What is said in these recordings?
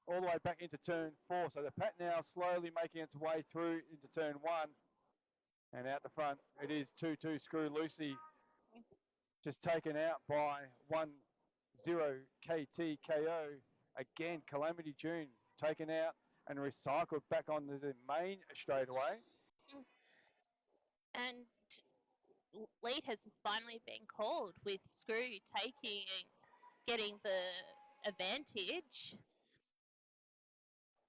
All the way back into turn 4. So the Pat now slowly making its way through into turn 1. And out the front, it is 2-2 Screw Lucy. Just taken out by 1-0 KTKO. Again, Calamity June taken out and recycled back onto the main straightaway. And lead has finally been called with Screw getting the advantage.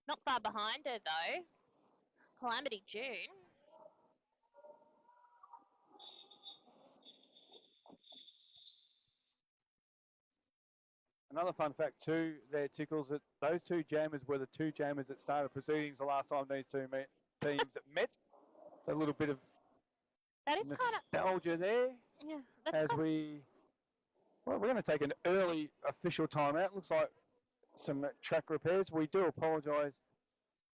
Not far behind her though. Calamity June. Another fun fact too there, Tickles, that those two jammers were the two jammers that started proceedings the last time these two teams met. So a little bit of that is nostalgia there. Yeah, we're going to take an early official timeout. Looks like some track repairs. We do apologise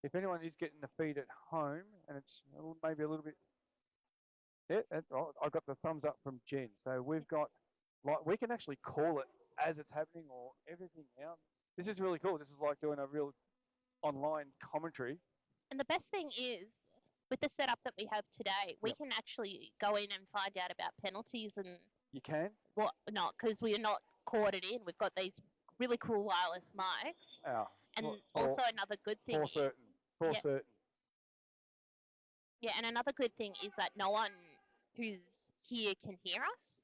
if anyone is getting the feed at home, and it's maybe a little bit. Yeah, I got the thumbs up from Jen. So we've got, we can actually call it as it's happening or everything out. This is really cool. This is like doing a real online commentary. And the best thing is, with the setup that we have today, we can actually go in and find out about penalties and... You can? What not, because we are not corded in. We've got these really cool wireless mics. And also another good thing... For certain. Yeah, and another good thing is that no one who's here can hear us.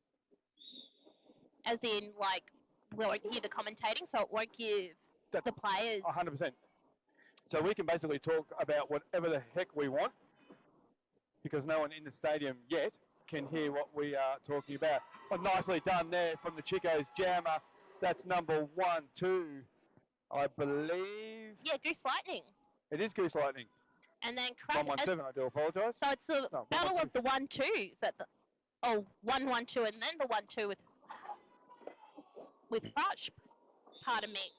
As in, like, we won't hear the commentating, so it won't give the players... 100%. So we can basically talk about whatever the heck we want, because no one in the stadium yet can hear what we are talking about. Oh, nicely done there from the Chicos jammer. That's number 1-2, I believe. Yeah, Goose Lightning. It is Goose Lightning. And then 117, I do apologise. So it's the battle of the 1-2s at the 1-1-2 and then the 1-2 with Rush. Pardon me.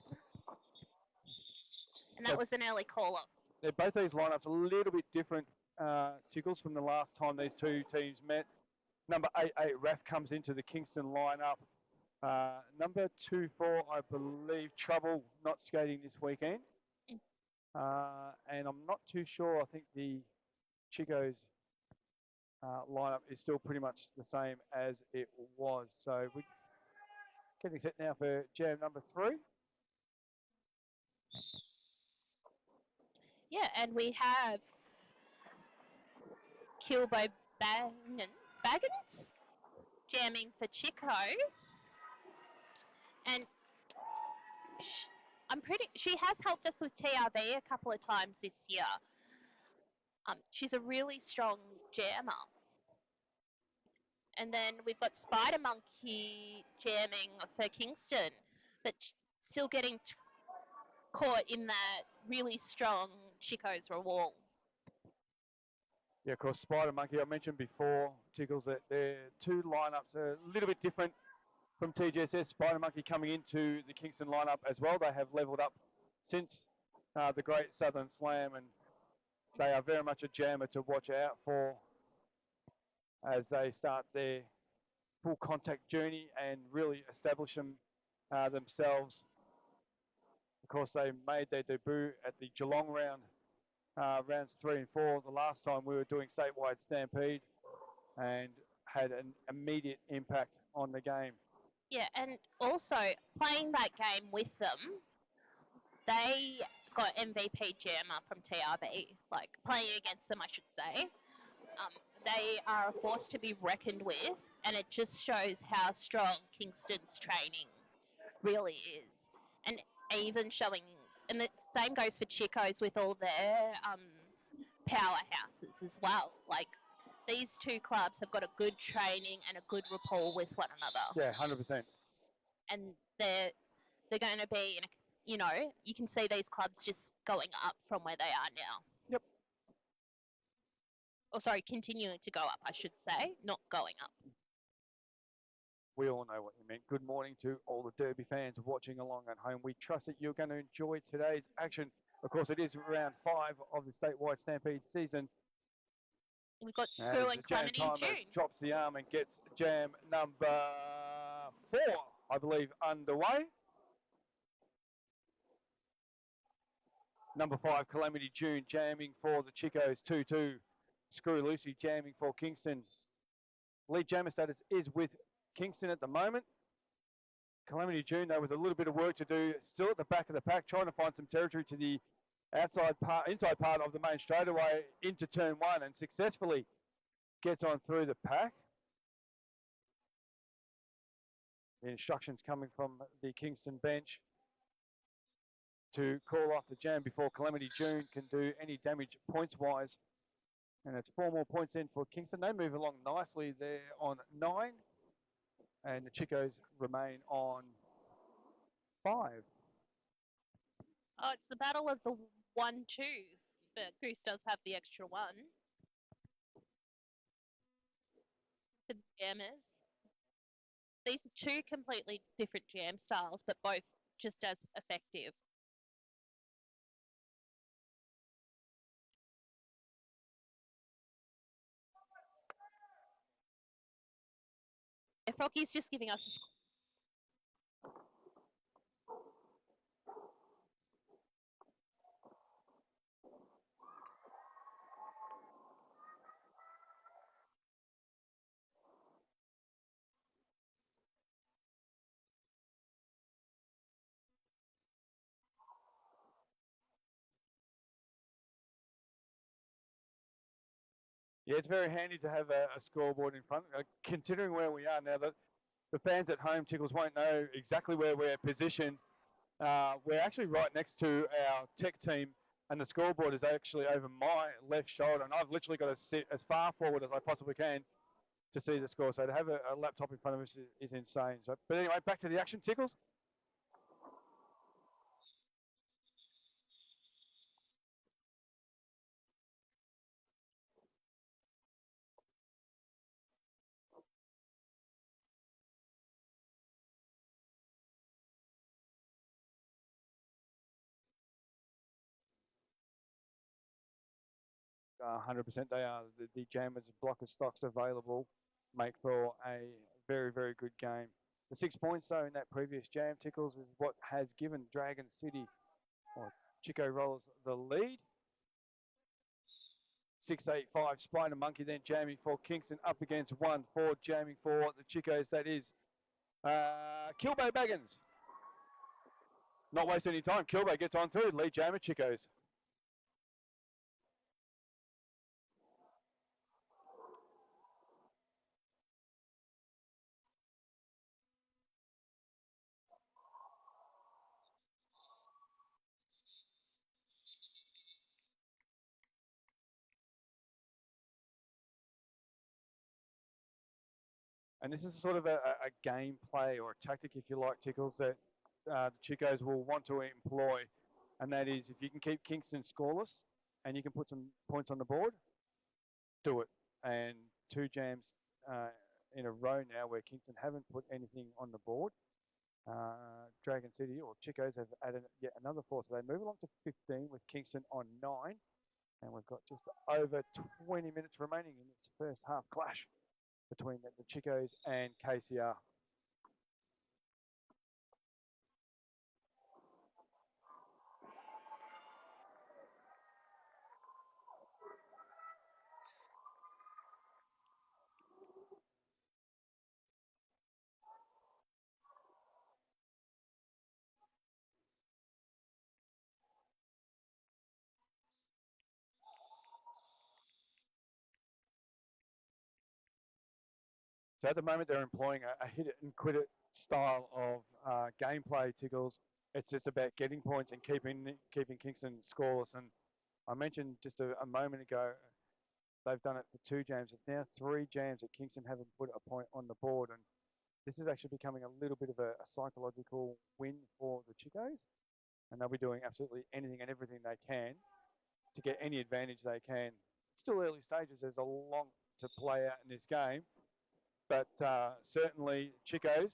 And that was an early call-up. Yeah, both these lineups a little bit different, Tickles, from the last time these two teams met. Number 88, Raf, comes into the Kingston lineup. Number 24, I believe, Trouble, not skating this weekend. And I'm not too sure. I think the Chicos lineup is still pretty much the same as it was. So we're getting set now for jam number 3. Yeah, and we have Kilbo Baggins jamming for Chicos. And she has helped us with TRB a couple of times this year. She's a really strong jammer. And then we've got Spider Monkey jamming for Kingston, but still getting caught in that really strong Chicos wall. Yeah, of course, Spider Monkey, I mentioned before, Tickles, that their two lineups are a little bit different from TGSS. Spider Monkey coming into the Kingston lineup as well. They have levelled up since the Great Southern Slam, and they are very much a jammer to watch out for as they start their full contact journey and really establish themselves. Of course, they made their debut at the Geelong round, rounds 3 and 4, the last time we were doing statewide Stampede, and had an immediate impact on the game. Yeah, and also playing that game with them, they got MVP jammer from TRB, like playing against them, I should say. They are a force to be reckoned with, and it just shows how strong Kingston's training really is. And even showing, and the same goes for Chicos with all their powerhouses as well. Like, these two clubs have got a good training and a good rapport with one another. Yeah, 100%. And they're going to be, you can see these clubs just going up from where they are now. Yep. Or sorry, continuing to go up, I should say, not going up. We all know what you meant. Good morning to all the Derby fans watching along at home. We trust that you're going to enjoy today's action. Of course, it is round 5 of the statewide Stampede season. We've got Screw and Calamity June. Drops the arm and gets jam number 4, I believe, underway. Number 5, Calamity June, jamming for the Chicos, 2-2. Screw Lucy, jamming for Kingston. Lead jammer status is with Kingston at the moment. Calamity June, though, with a little bit of work to do, still at the back of the pack, trying to find some territory to the inside part of the main straightaway into turn 1, and successfully gets on through the pack. The instructions coming from the Kingston bench to call off the jam before Calamity June can do any damage points-wise. And it's 4 more points in for Kingston. They move along nicely there on 9. And the Chicos remain on 5. Oh, it's the battle of the 1-2, but Goose does have the extra 1. The jammers. These are 2 completely different jam styles, but both just as effective. Froggy's just giving us a score. Yeah, it's very handy to have a scoreboard in front. Considering where we are now, the fans at home, Tickles, won't know exactly where we're positioned. We're actually right next to our tech team, and the scoreboard is actually over my left shoulder, and I've literally got to sit as far forward as I possibly can to see the score. So to have a laptop in front of us is insane. So, but anyway, back to the action, Tickles. Uh, 100% they are. The jammers block of stocks available make for a very, very good game. The 6 points, though, in that previous jam, Tickles, is what has given Dragon City, or Chico Rollers, the lead. 6-8-5, Spider Monkey then jamming for Kingston, up against 1-4, jamming for the Chicos. That is Kilbay Baggins. Not wasting any time. Kilbay gets on through, lead jammer, Chicos. And this is sort of a gameplay or a tactic, if you like, Tickles, that the Chicos will want to employ. And that is, if you can keep Kingston scoreless and you can put some points on the board, do it. And 2 jams in a row now where Kingston haven't put anything on the board. Dragon City, or Chicos, have added yet another 4. So they move along to 15 with Kingston on 9. And we've got just over 20 minutes remaining in this first half clash between the Chicos and KCR. So at the moment, they're employing a hit it and quit it style of gameplay, Tickles. It's just about getting points and keeping Kingston scoreless. And I mentioned just a moment ago, they've done it for 2 jams. It's now 3 jams that Kingston haven't put a point on the board. And this is actually becoming a little bit of a psychological win for the Chicos. And they'll be doing absolutely anything and everything they can to get any advantage they can. It's still early stages. There's a lot to play out in this game. But certainly Chicos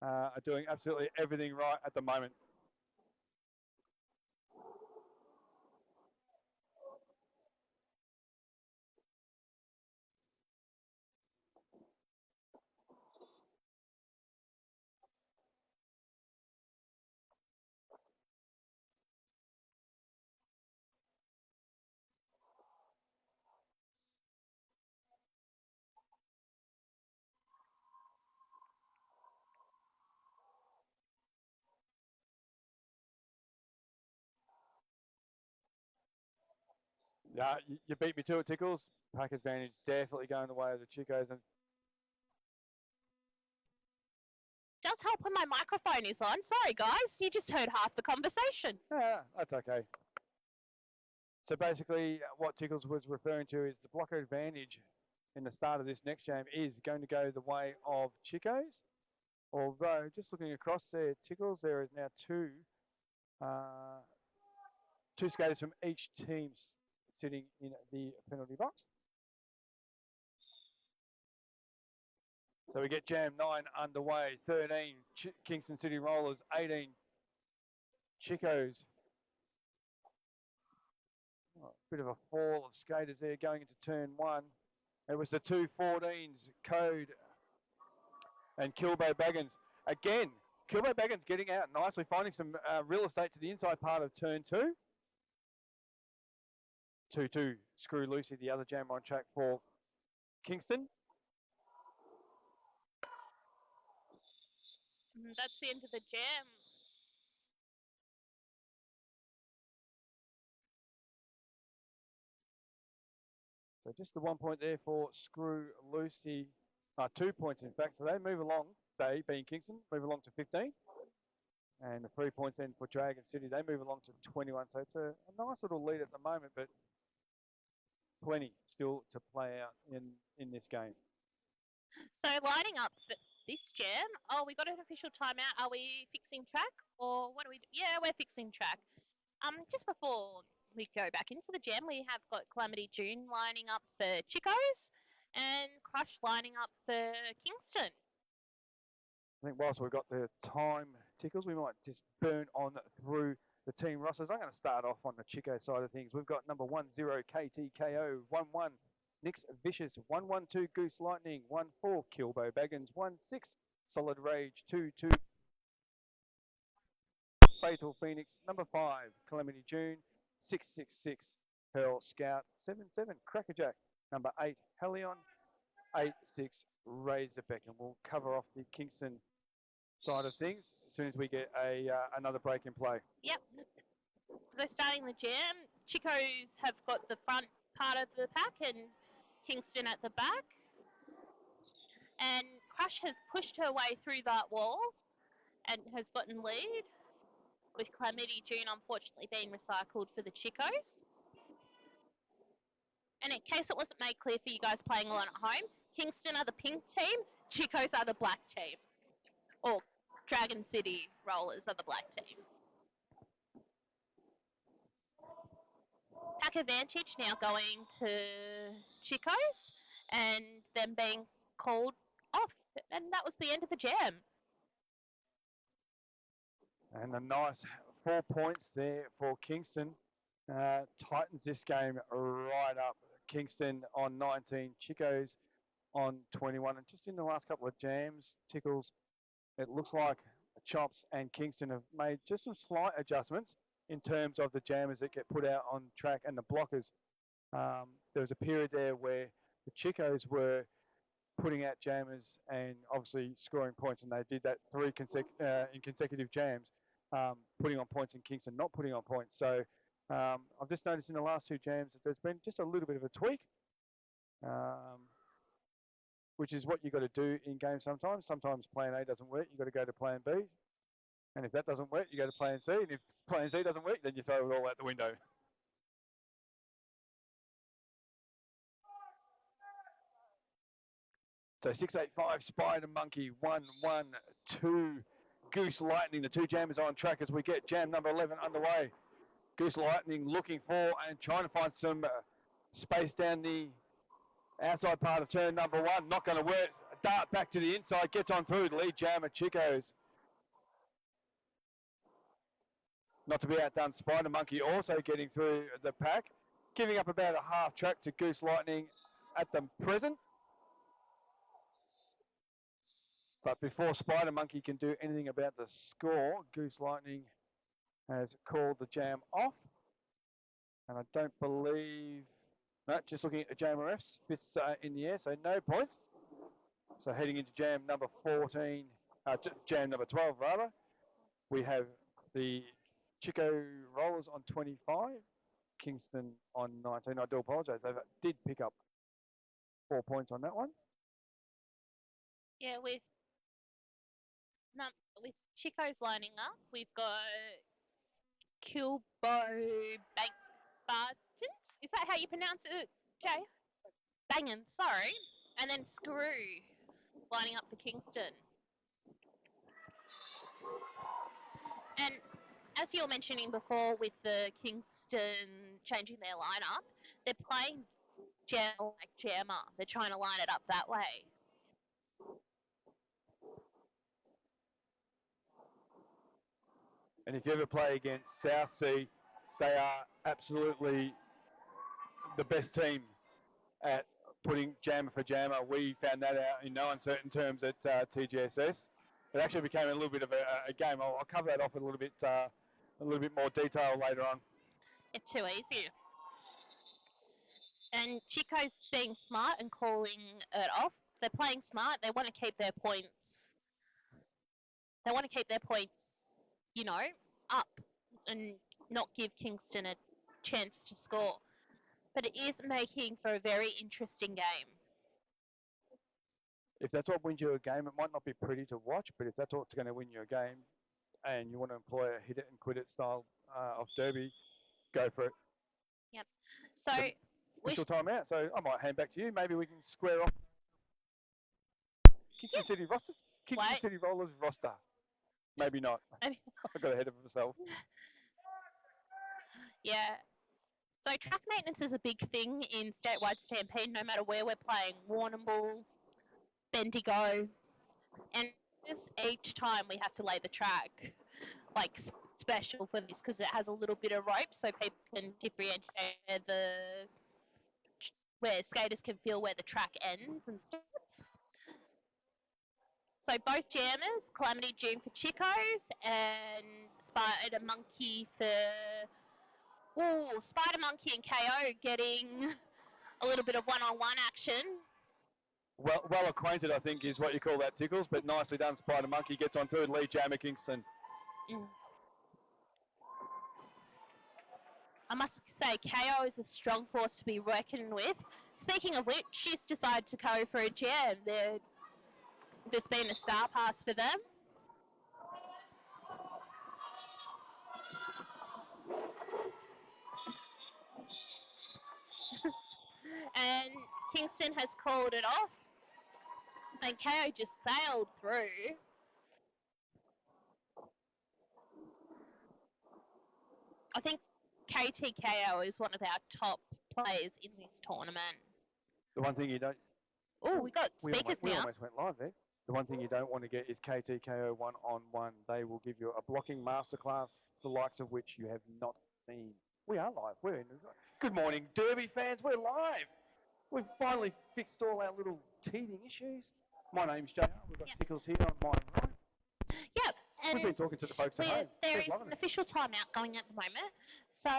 are doing absolutely everything right at the moment. Yeah, you beat me to it, Tickles. Pack advantage definitely going the way of the Chicos. And Does help when my microphone is on. Sorry, guys, you just heard half the conversation. yeah, that's okay. So basically, what Tickles was referring to is the blocker advantage in the start of this next game is going to go the way of Chicos. Although, just looking across there, Tickles, there is now two skaters from each team sitting in the penalty box. So we get Jam 9 underway, 13 Kingston City Rollers, 18 Chicos. Oh, bit of a fall of skaters there going into turn 1. It was the two 14s, Code and Kilbo Baggins. Again, Kilbo Baggins getting out nicely, finding some real estate to the inside part of turn 2. 2-2, Screw Lucy, the other jam on track for Kingston. That's the end of the jam. So just the 1 point there for Screw Lucy. 2 points, in fact. So they move along, they being Kingston, move along to 15. And the 3 points in for Dragon City, they move along to 21. So it's a nice little lead at the moment, but plenty still to play out in this game. So lining up for this jam. Oh, we got an official timeout. Are we fixing track or what are we? Yeah, we're fixing track. Just before we go back into the jam, we have got Calamity June lining up for Chicos and Crush lining up for Kingston. I think whilst we've got the time, Tickles, we might just burn on through the team rosters. I'm going to start off on the Chico side of things. We've got number 10 KTKO, 1-1 Nix Vicious, 1-1-2 Goose Lightning, 1-4 Kilbo Baggins, 1-6 Solid Rage, 2-2 Fatal Phoenix, number 5 Calamity June, 6-6-6 Pearl Scout, 7-7 Crackerjack, number 8 Helion, 8-6 Razorback. And we'll cover off the Kingston side of things as soon as we get another break in play. Yep. So starting the jam, Chicos have got the front part of the pack and Kingston at the back. And Crush has pushed her way through that wall and has gotten lead, with Calamity June unfortunately being recycled for the Chicos. And in case it wasn't made clear for you guys playing along at home, Kingston are the pink team, Chicos are the black team. Or Dragon City Rollers are the black team. Pack advantage now going to Chicos and them being called off. And that was the end of the jam. And a nice 4 points there for Kingston. Tightens this game right up. Kingston on 19, Chicos on 21. And just in the last couple of jams, Tickles, it looks like Chops and Kingston have made just some slight adjustments in terms of the jammers that get put out on track and the blockers. There was a period there where the Chicos were putting out jammers and obviously scoring points, and they did that in consecutive jams, putting on points, in Kingston not putting on points. So I've just noticed in the last 2 jams that there's been just a little bit of a tweak, which is what you've got to do in games sometimes. Sometimes plan A doesn't work, you've got to go to plan B. And if that doesn't work, you go to plan C. And if plan C doesn't work, then you throw it all out the window. So 685 Spider Monkey, 1-1-2 Goose Lightning. The 2 jammers are on track as we get jam number 11 underway. Goose Lightning looking for and trying to find some space down the outside part of turn number 1. Not going to work. Dart back to the inside, gets on through. The lead jammer, Chicos. Not to be outdone, Spider Monkey also getting through the pack, giving up about a half track to Goose Lightning at the present. But before Spider Monkey can do anything about the score, Goose Lightning has called the jam off. And I don't believe, no, just looking at the jammer F's, fists in the air, so no points. So heading into jam number 14, jam number 12 rather, we have the Chico Rollers on 25 Kingston on 19. I do apologise. They did pick up 4 points on that one. Yeah, with Chico's lining up, we've got Kilbo Bangans. Is that how you pronounce it, Jay? Bangans, sorry. And then Screw lining up for Kingston. And as you were mentioning before with the Kingston changing their lineup, they're playing Jammer like Jammer. They're trying to line it up that way. And if you ever play against South Sea, they are absolutely the best team at putting jammer for jammer. We found that out in no uncertain terms at TGSS. It actually became a little bit of a game. I'll cover that off in a little bit more detail later on. It's too easy. And Chico's being smart and calling it off. They're playing smart. They want to keep their points. They want to keep their points, up and not give Kingston a chance to score. But it is making for a very interesting game. If that's what wins you a game, it might not be pretty to watch, but if that's what's going to win you a game and you want to employ a hit it and quit it style of derby, go for it. Yep. So official timeout. So I might hand back to you. Maybe we can square off Kingston City rosters. Kingston City Rollers roster. Maybe not. I got ahead of myself. Yeah. So track maintenance is a big thing in statewide Stampede, no matter where we're playing. Warrnambool, Bendigo, and each time we have to lay the track, like special for this because it has a little bit of rope, so people can differentiate where skaters can feel where the track ends and starts. So both jammers, Calamity June for Chicos and Spider Monkey for. Ooh, Spider Monkey and KO getting a little bit of one-on-one action. Well acquainted, I think, is what you call that, Tickles, but nicely done. Spider Monkey gets on third, lead jammer Kingston. I must say, KO is a strong force to be reckoned with. Speaking of which, she's decided to go for a jam. There's been a star pass for them. And Kingston has called it off. And KO just sailed through. I think KTKO is one of our top players in this tournament. The one thing you don't... Oh, we got speakers we now. almost went live there. The one thing you don't want to get is KTKO one-on-one. They will give you a blocking masterclass, the likes of which you have not seen. We are live. We're in. Good morning, Derby fans. We're live. We've finally fixed all our little teething issues. My name's JR. We've got Tickles here on my right. Yep. And we've been talking to the folks at home. There is an official timeout going at the moment. So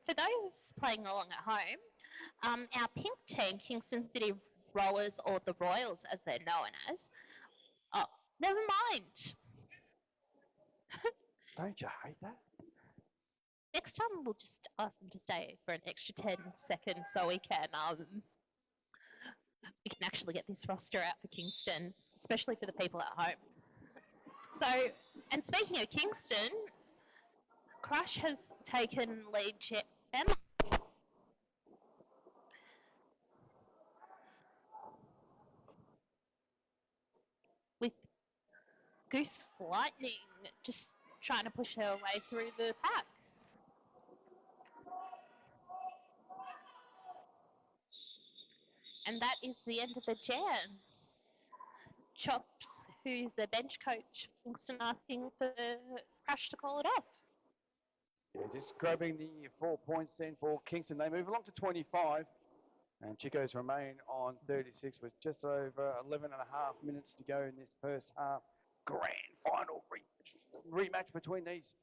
for those playing along at home, our pink team, Kingston City Rollers, or the Royals as they're known as, oh, never mind. Don't you hate that? Next time we'll just ask them to stay for an extra 10 seconds so we can actually get this roster out for Kingston, especially for the people at home. So, and speaking of Kingston, Crush has taken lead Emma. With Goose Lightning just trying to push her way through the pack. And that is the end of the jam. Chops, who's the bench coach, Kingston, asking for Crush to call it off. Yeah, just grabbing the 4 points then for Kingston. They move along to 25. And Chicos remain on 36 with just over 11 and a half minutes to go in this first half. Grand final rematch between these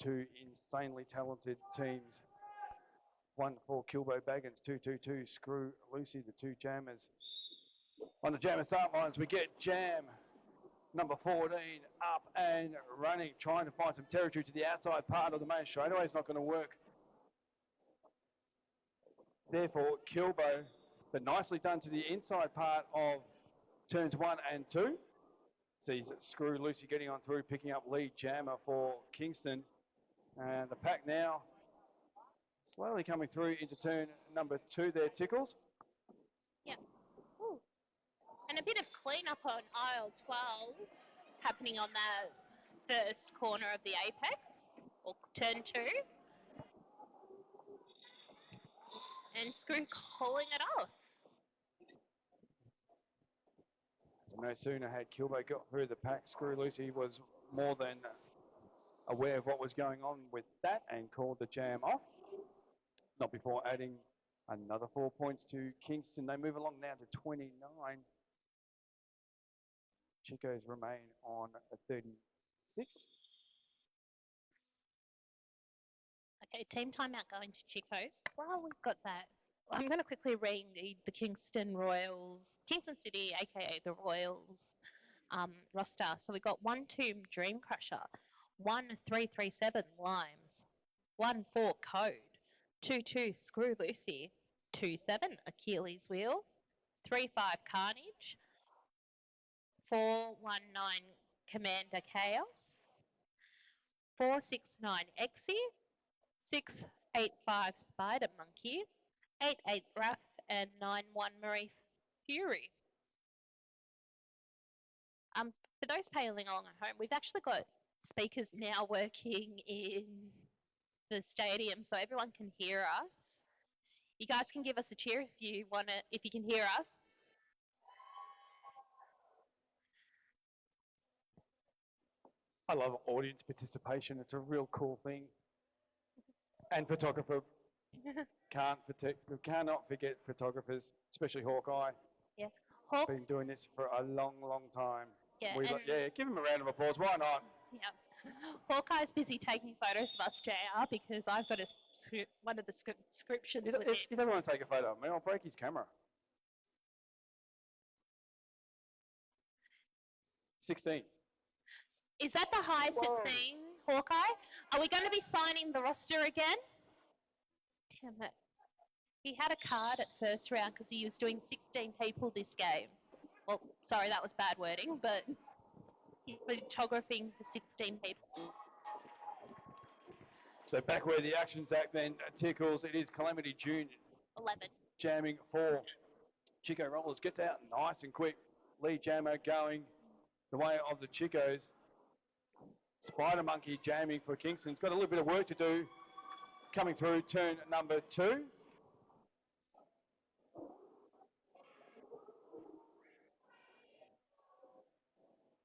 two insanely talented teams. One for Kilbo Baggins, 2-2-2, Screw Lucy, the two jammers. On the jammer start lines, we get Jam, number 14, up and running, trying to find some territory to the outside part of the main straightaway. It's not going to work there for Kilbo, but nicely done to the inside part of turns 1 and 2. Sees Screw Lucy getting on through, picking up lead jammer for Kingston. And the pack now slowly coming through into turn number 2 there, Tickles. Yep. Ooh. And a bit of cleanup on aisle 12 happening on that first corner of the apex, or turn 2. And Screw calling it off. So no sooner had Kilbo got through the pack, Screw Lucy was more than aware of what was going on with that and called the jam off. Not before adding another 4 points to Kingston. They move along now to 29. Chicos remain on a 36. Okay, team timeout going to Chicos. While we've got that, I'm going to quickly read the Kingston Royals, Kingston City, aka the Royals roster. So we've got 1 2 Dream Crusher, 1 337 Limes, 1 4 Code, 2 2 Screw Lucy, 2 7 Achilles Wheel, 3 5 Carnage, 4 1 9 Commander Chaos, 4 6 9 Exy, 6 8 5 Spider Monkey, 8 8 Raph, and 9 1 Marie Fury. For those playing along at home, we've actually got speakers now working in the stadium so everyone can hear us. You guys can give us a cheer if you can hear us. I love audience participation. It's a real cool thing. And photographer cannot forget photographers, especially Hawkeye. Yeah, Been doing this for a long, long time. Yeah, give him a round of applause. Why not? Yeah. Hawkeye's busy taking photos of us, JR, because I've got one of the subscriptions with him. He doesn't want to take a photo of me. I'll break his camera. 16. Is that the highest it's been, Hawkeye? Are we going to be signing the roster again? Damn it. He had a card at first round because he was doing 16 people this game. Well, sorry, that was bad wording, but he's photographing for 16 people. So back where the action's at then, Tickles, it is Calamity June 11. jamming for Chico Rollers. Gets out nice and quick. Lee Jammer going the way of the Chicos. Spider Monkey jamming for Kingston's got a little bit of work to do. Coming through turn number 2.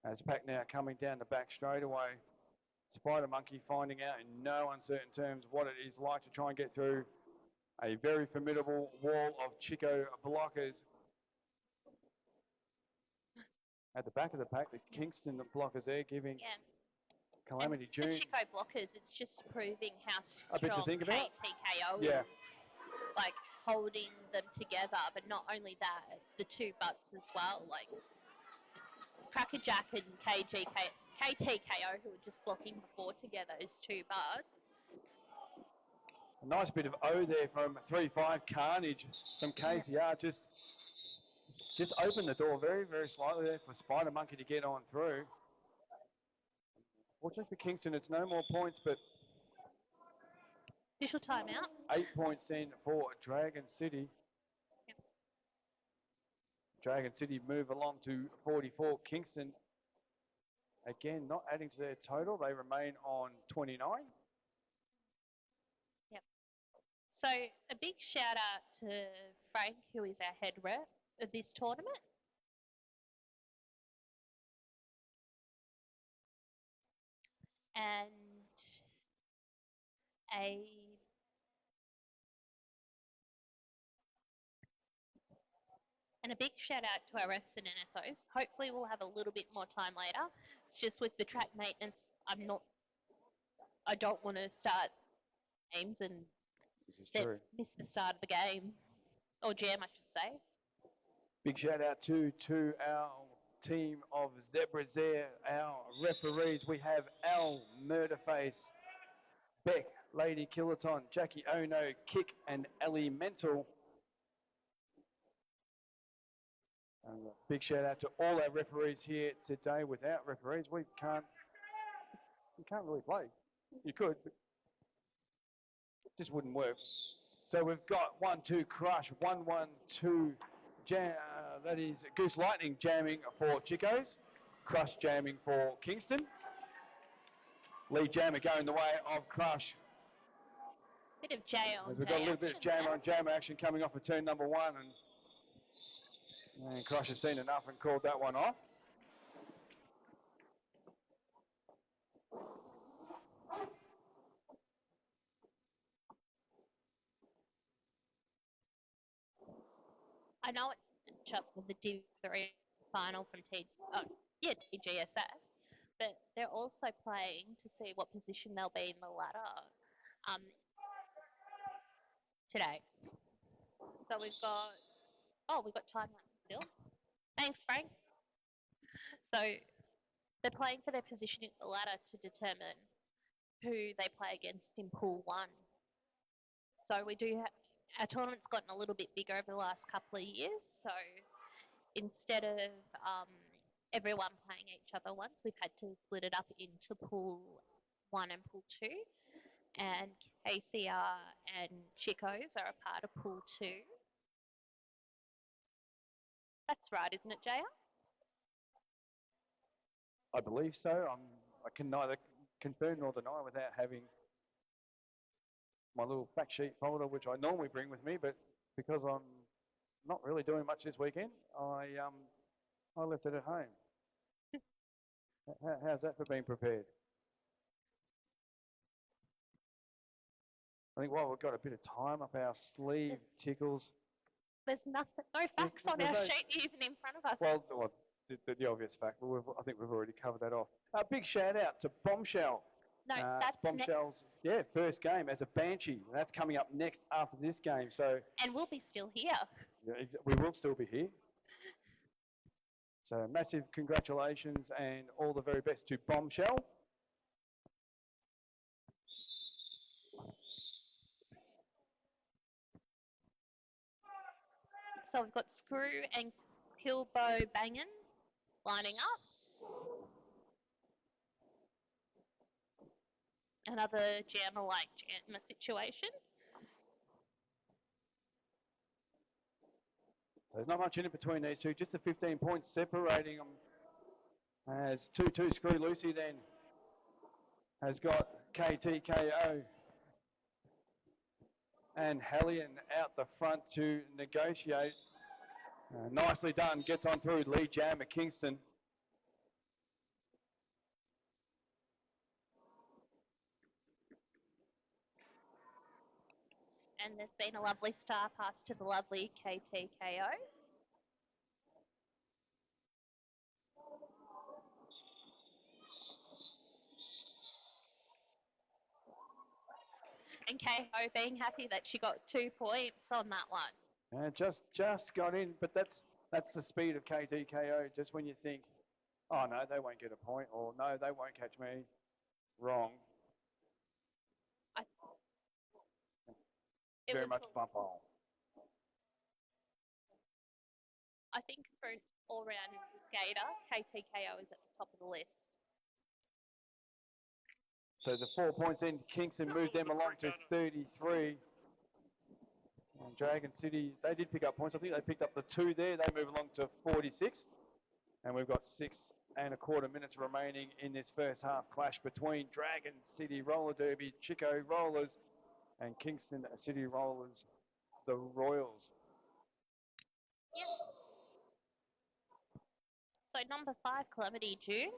As Pack now coming down the back straight away. Spider Monkey finding out in no uncertain terms what it is like to try and get through a very formidable wall of Chico blockers. At the back of the pack, the Kingston blockers there giving Calamity June. The Chico blockers, it's just proving how a bit to strong think about. KTKO Yeah. is. Like, holding them together, but not only that, the 2 butts as well. Like, Crackerjack and KTKO, who were just blocking before together, is 2 butts. A nice bit of O there from 3-5 Carnage from KCR. Just opened the door very, very slightly there for Spider Monkey to get on through. Fortunately for Kingston, it's no more points, but official timeout. 8 points in for Dragon City. Yep. Dragon City move along to 44. Kingston, again, not adding to their total. They remain on 29. Yep. So a big shout out to Frank, who is our head rep of this tournament. And a big shout out to our Fs and NSOs. Hopefully we'll have a little bit more time later. It's just with the track maintenance, I don't want to start games and miss the start of the game. Or jam, I should say. Big shout out to our team of Zebras there, our referees. We have Al Murderface, Beck, Lady Killaton, Jackie Ono, Kick and Ellie Mental. And a big shout out to all our referees here today. Without referees, you can't really play. You could, but it just wouldn't work. So we've got 1-2 Crush, 1-1-2 jam. That is Goose Lightning jamming for Chicos, Crush jamming for Kingston. Lee Jammer going the way of Crush. Bit of J on We've got a little bit of jammer on jammer action coming off of turn number 1, and Crush has seen enough and called that one off. I know it's up with the Div 3 final from TGSS, but they're also playing to see what position they'll be in the ladder today. So we've got time left still. Thanks, Frank. So they're playing for their position in the ladder to determine who they play against in Pool 1. So we do our tournament's gotten a little bit bigger over the last couple of years. So instead of everyone playing each other once, we've had to split it up into Pool 1 and Pool 2. And KCR and Chicos are a part of Pool 2. That's right, isn't it, JR? I believe so. I can neither confirm nor deny without having my little fact sheet folder, which I normally bring with me, but because I'm not really doing much this weekend, I left it at home. How's that for being prepared? I think while we've got a bit of time up our sleeve, Tickles. There's no facts on our sheet even in front of us. Well, the obvious fact, but I think we've already covered that off. A big shout out to Bombshell. No, that's Bombshell's first game as a Banshee. That's coming up next after this game. So and we'll be still here. Yeah, we will still be here. So massive congratulations and all the very best to Bombshell. So we've got Screw and Kilbo Bangin lining up. Another jammer-like jammer situation. There's not much in it between these two, just the 15 points separating them. As 2-2 Screw Lucy then has got KTKO and Hellion out the front to negotiate. Nicely done, gets on through Lee Jam at Kingston. And there's been a lovely star pass to the lovely KTKO. And KO being happy that she got 2 points on that one. Just got in, but that's the speed of KTKO. Just when you think, oh no, they won't get a point, or no, they won't catch me. Wrong. Very much bump on. I think for an all-round skater, KTKO is at the top of the list. So the 4 points in, Kingston moved them along to 33. And Dragon City, they did pick up points. I think they picked up the 2 there. They move along to 46. And we've got 6.25 minutes remaining in this first half clash between Dragon City Roller Derby, Chico Rollers, and Kingston City Rollers, the Royals. Yep. So number 5, Calamity June.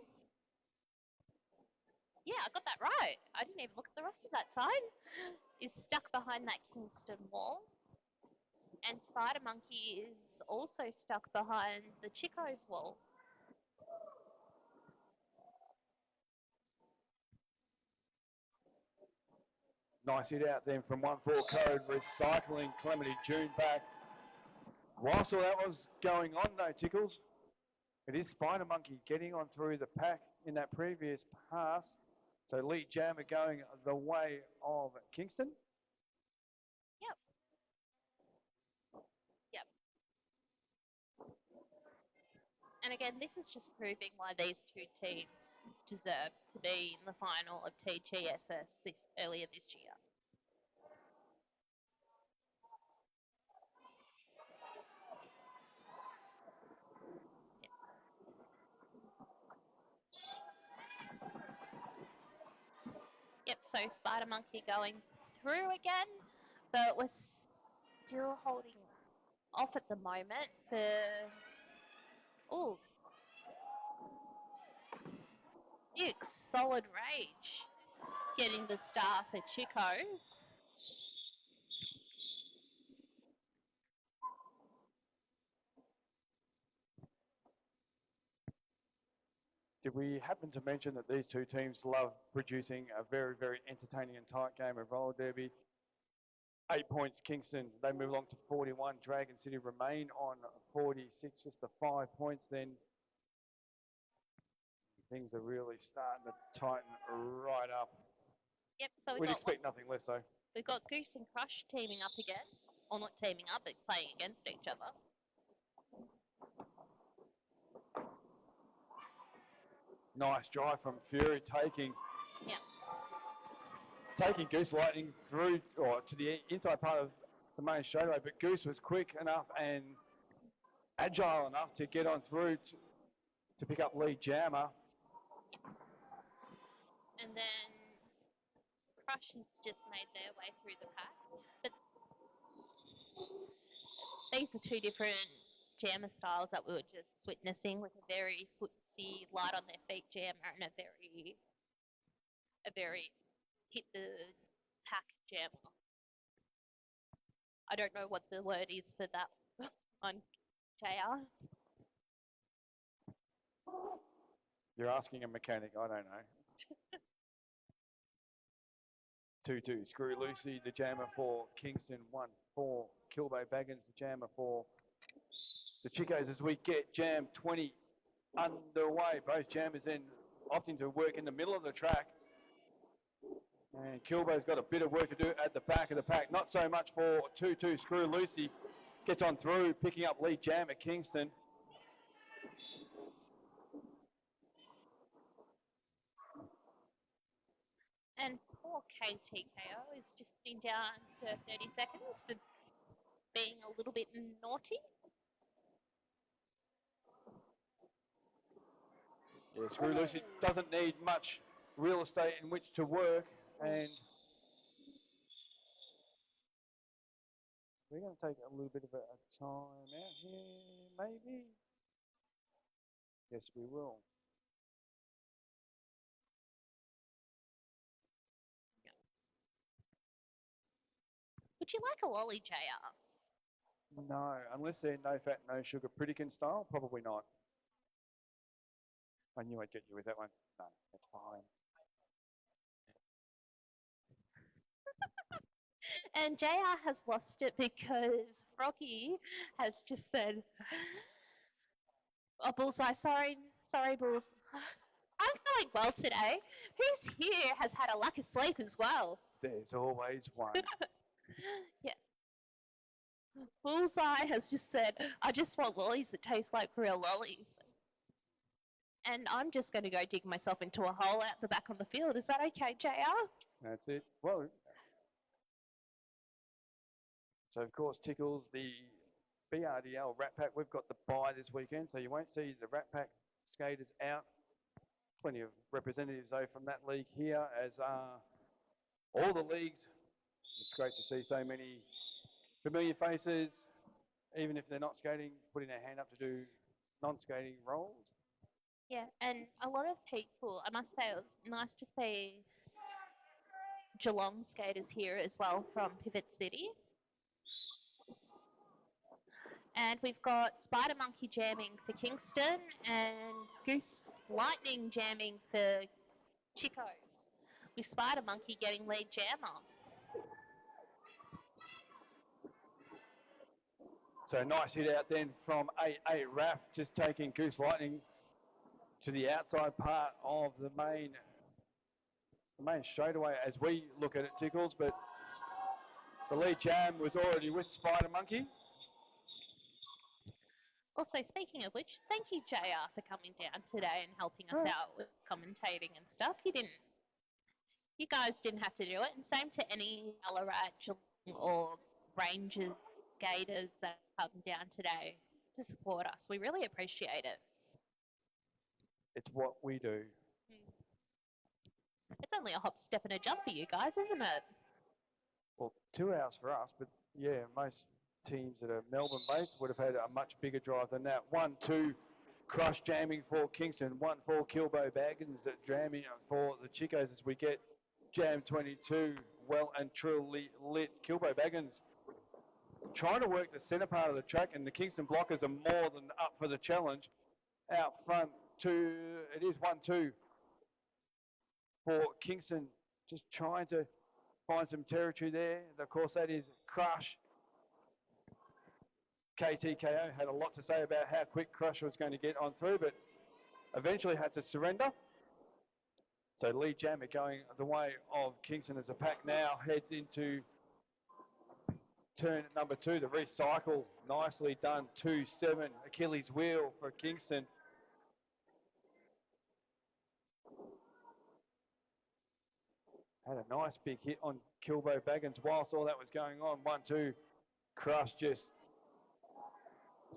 Yeah, I got that right. I didn't even look at the rest of that side. Is stuck behind that Kingston wall. And Spider Monkey is also stuck behind the Chico's wall. Nice hit out then from 1-4 code, recycling Calamity June back. Whilst all that was going on though, Tickles, it is Spider Monkey getting on through the pack in that previous pass. So Lee Jammer going the way of Kingston. Yep. And again, this is just proving why these two teams deserve to be in the final of TGSS earlier this year. Yep, so Spider Monkey going through again, but we're still holding off at the moment for. Oh, Duke, solid rage getting the star for Chicos. Did we happen to mention that these two teams love producing a very, very entertaining and tight game of roller derby? 8 points, Kingston. They move along to 41. Dragon City remain on 46, just the 5 points then. Things are really starting to tighten right up. Yep, so We'd expect nothing less though. We've got Goose and Crush teaming up again. Or not teaming up, but playing against each other. Nice drive from Fury, taking Goose Lightning through or to the inside part of the main straightaway, but Goose was quick enough and agile enough to get on through to pick up lead jammer. And then Crush has just made their way through the pack. But these are two different jammer styles that we were just witnessing, with a very footsie, light on their feet jammer and a very hit the pack jammer. I don't know what the word is for that on JR. You're asking a mechanic, I don't know. 2-2, Screw Lucy, the jammer for Kingston. 1-4, Kilbay Baggins, the jammer for the Chicos, as we get jam 20 underway. Both jammers then opting to work in the middle of the track. And Kilbay's got a bit of work to do at the back of the pack. Not so much for 2-2. Screw Lucy gets on through, picking up lead jam at Kingston. And poor KTKO is just sitting down for 30 seconds for being a little bit naughty. Yeah, Screw Lucy doesn't need much real estate in which to work, and we're going to take a little bit of a time out here, maybe. Yes, we will. Would you like a lolly, JR? No, unless they're no fat, no sugar Pritikin style, probably not. I knew I'd get you with that one. No, that's fine. And JR has lost it because Froggy has just said, "Oh, Bullseye, sorry, Bulls. I'm feeling well today. Who's here has had a lack of sleep as well?" There's always one. Yeah. Bullseye has just said, "I just want lollies that taste like real lollies." And I'm just going to go dig myself into a hole out the back on the field. Is that okay, JR? That's it. Well, so of course, Tickles, the BRDL Rat Pack, we've got the bye this weekend, so you won't see the Rat Pack skaters out. Plenty of representatives, though, from that league here, as all the leagues. It's great to see so many familiar faces, even if they're not skating, putting their hand up to do non-skating roles. Yeah, and a lot of people, I must say, it was nice to see Geelong skaters here as well from Pivot City. And we've got Spider Monkey jamming for Kingston and Goose Lightning jamming for Chicos, with Spider Monkey getting lead jammer. So nice hit out then from 8-8 Raf, just taking Goose Lightning to the outside part of the main straightaway as we look at it, Tickles, but the lead jam was already with Spider Monkey. Also, speaking of which, thank you, JR, for coming down today and helping us Oh. out with commentating and stuff. You guys didn't have to do it, and same to any Ballarat, Geelong or Rangers, Gators that come down today to support us. We really appreciate it. It's what we do. It's only a hop, step, and a jump for you guys, isn't it? Well, 2 hours for us, but yeah, most teams that are Melbourne-based would have had a much bigger drive than that. 1-2, crush jamming for Kingston. 1-4, Kilbo Baggins at jamming for the Chicos as we get Jam 22 well and truly lit. Kilbo Baggins trying to work the centre part of the track, and the Kingston blockers are more than up for the challenge. Out front, it is 1-2 for Kingston, just trying to find some territory there. Of course, that is Crush. KTKO had a lot to say about how quick Crush was going to get on through, but eventually had to surrender. So Lee Jammer going the way of Kingston as a pack now heads into turn number 2. The recycle, nicely done, 2-7. Achilles wheel for Kingston. Had a nice big hit on Kilbo Baggins whilst all that was going on. 1-2, Crush just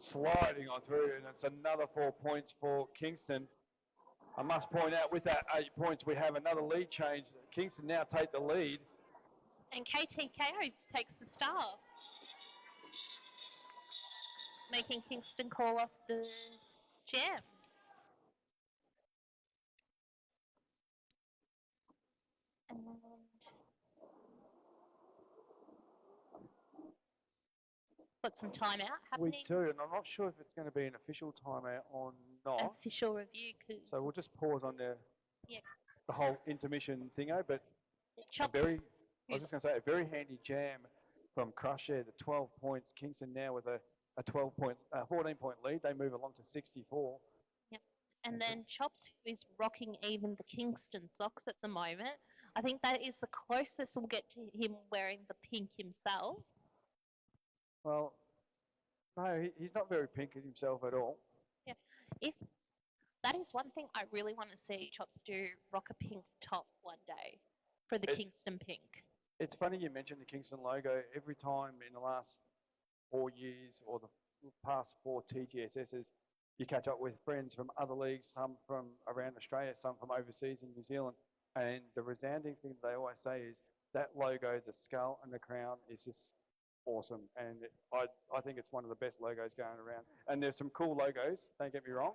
sliding on through, and it's another 4 points for Kingston. I must point out, with that 8 points, we have another lead change. Kingston now take the lead. And KTKO takes the star, making Kingston call off the jam. And got some timeout happening. We do, and I'm not sure if it's going to be an official timeout or not. Official review, because So we'll just pause on the whole intermission thingo, but I was just going to say, a very handy jam from Crush there, the 12 points. Kingston now with a 14-point lead. They move along to 64. Yep. And then Chops, who is rocking even the Kingston socks at the moment. I think that is the closest we'll get to him wearing the pink himself. Well, no, he's not very pink himself at all. Yeah. If that is one thing I really want to see Chops do, rock a pink top one day for the Kingston pink. It's funny you mentioned the Kingston logo. Every time in the last 4 years or the past 4 TGSSs, you catch up with friends from other leagues, some from around Australia, some from overseas in New Zealand, and the resounding thing they always say is that logo, the skull and the crown, is just awesome, and I think it's one of the best logos going around. And there's some cool logos, don't get me wrong.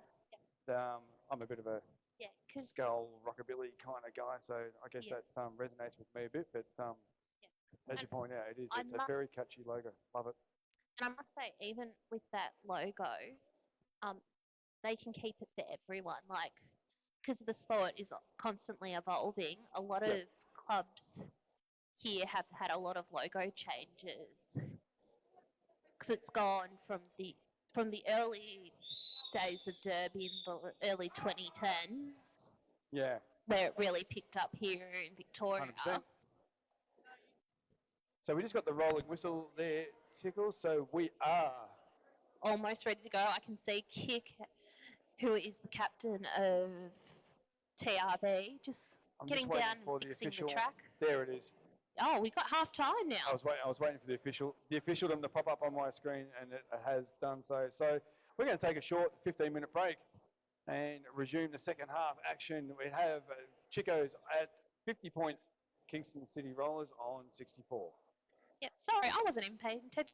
I'm a bit of a skull rockabilly kind of guy, so I guess that resonates with me a bit, but as you point out, it's a very catchy logo. Love it. And I must say, even with that logo, they can keep it for everyone, like, because the sport is constantly evolving. A lot of clubs here have had a lot of logo changes, because it's gone from the early days of Derby in the early 2010s. Yeah. Where it really picked up here in Victoria. 100%. So we just got the rolling whistle there, Tickles. So we are almost ready to go. I can see Kick, who is the captain of TRB, just getting down and fixing the track. There it is. Oh, we've got half time now. I was waiting for the officialdom to pop up on my screen, and it has done so. So we're going to take a short 15-minute break and resume the second half action. We have Chicos at 50 points, Kingston City Rollers on 64. Yeah, sorry, I wasn't impatient.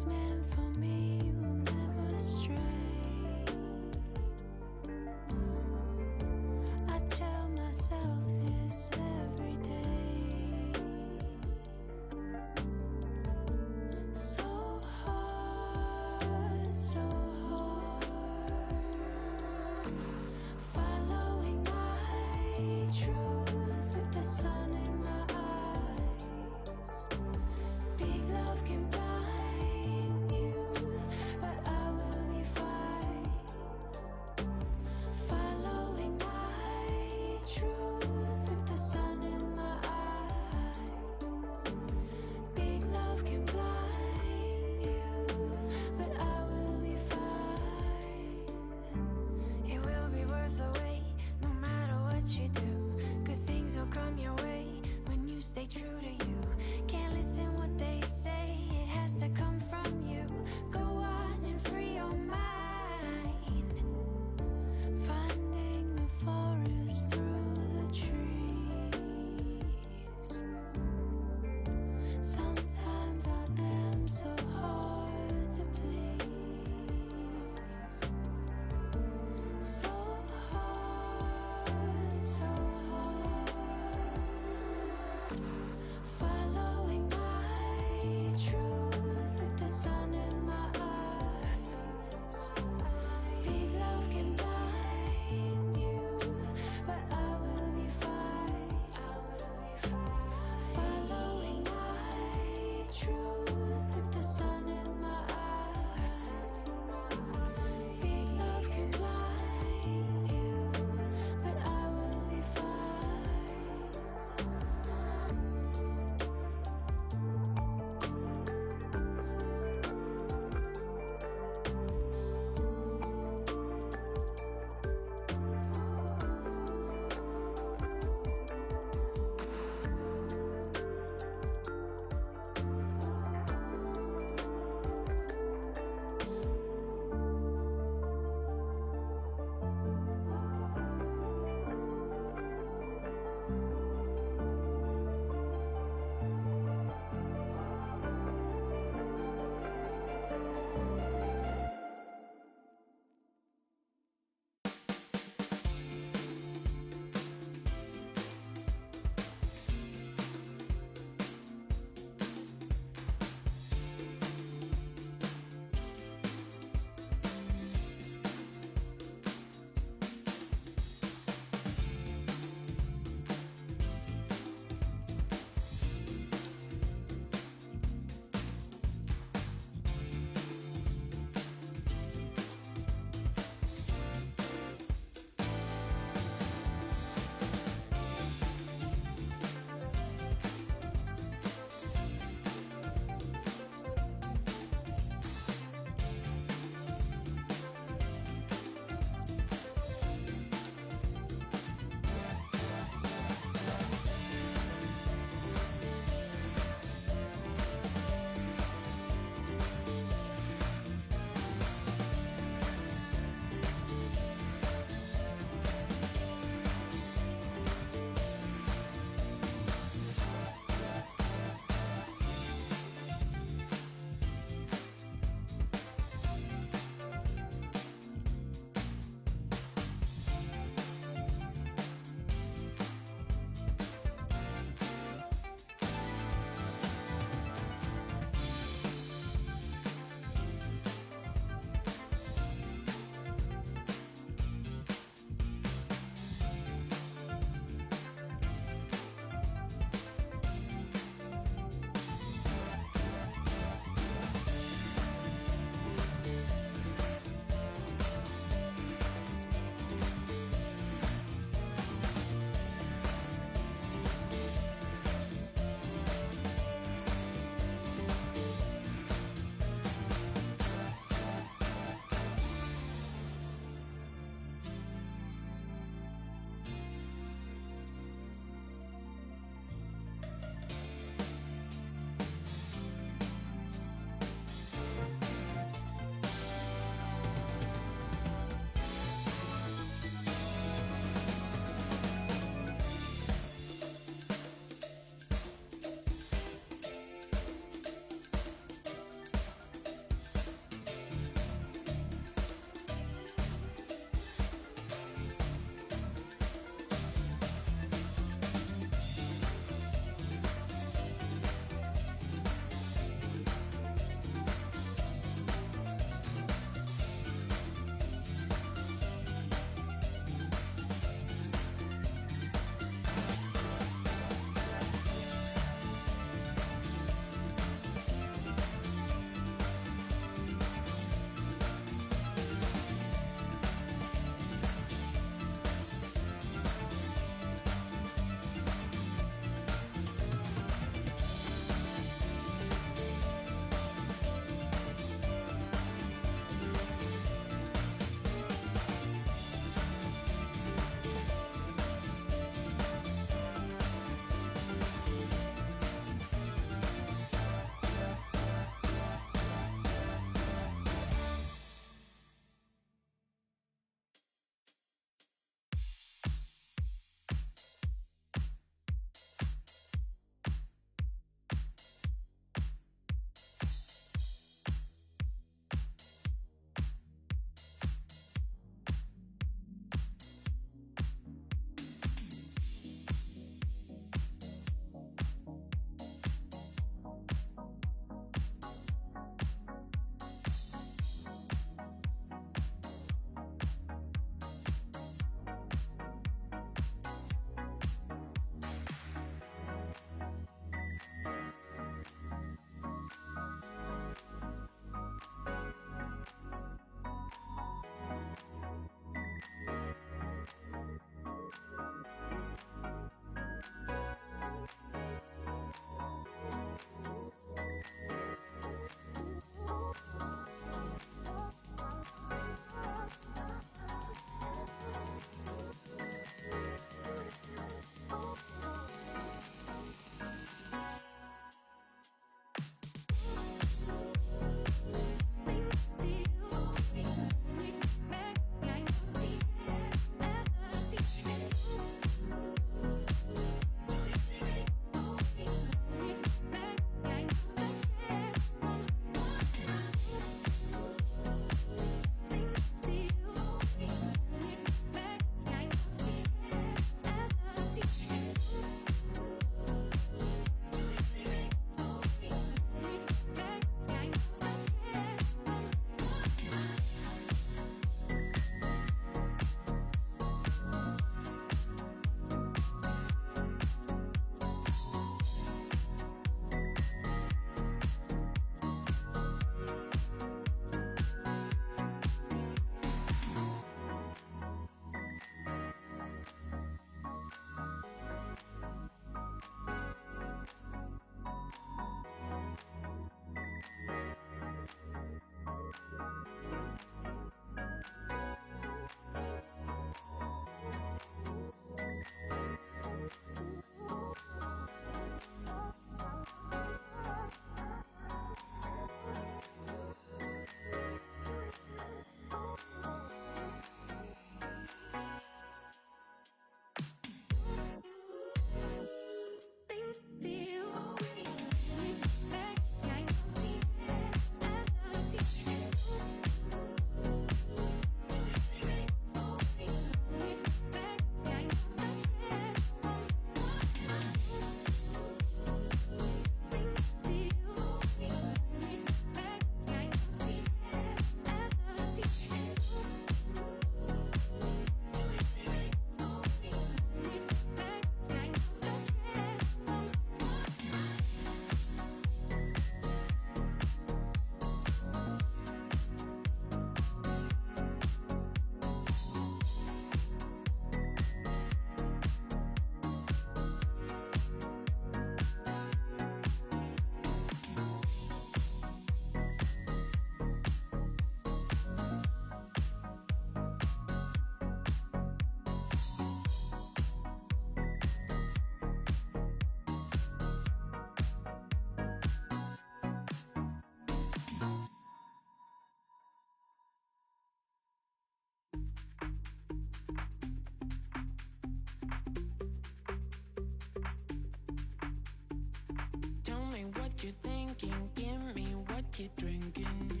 you're thinking, give me what you're drinking.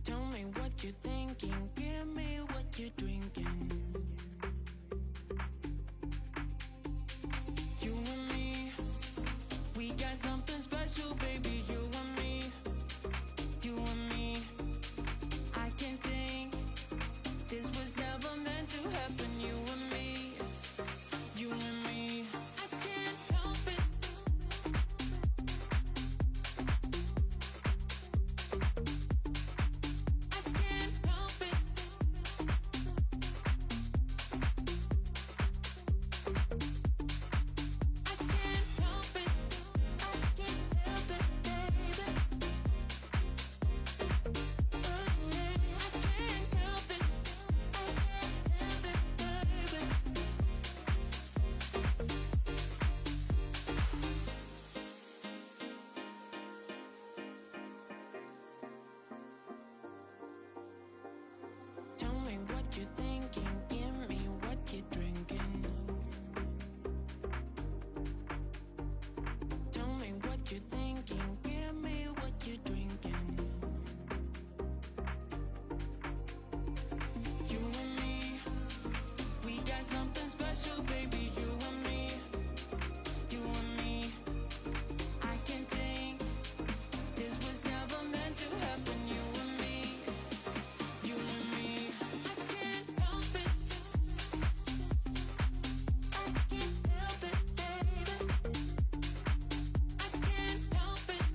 Tell me what you're thinking, give me what you're drinking. You and me, we got something special, baby. You and me, you and me. I can think this was never meant to happen. You and me, you and me. I can't help it. I can't help it. I can't help it. I can't help it, baby. Oh, yeah. I can't help it. I can't help it, baby. Tell me what you're thinking, give me what you're drinking. Tell me what you're thinking, give me what you're drinking. You and me, we got something special, baby. You and me, you and me. I can think this was never meant to happen. You and me, you and me. I can't help it. I can't help it, baby. I can't help it.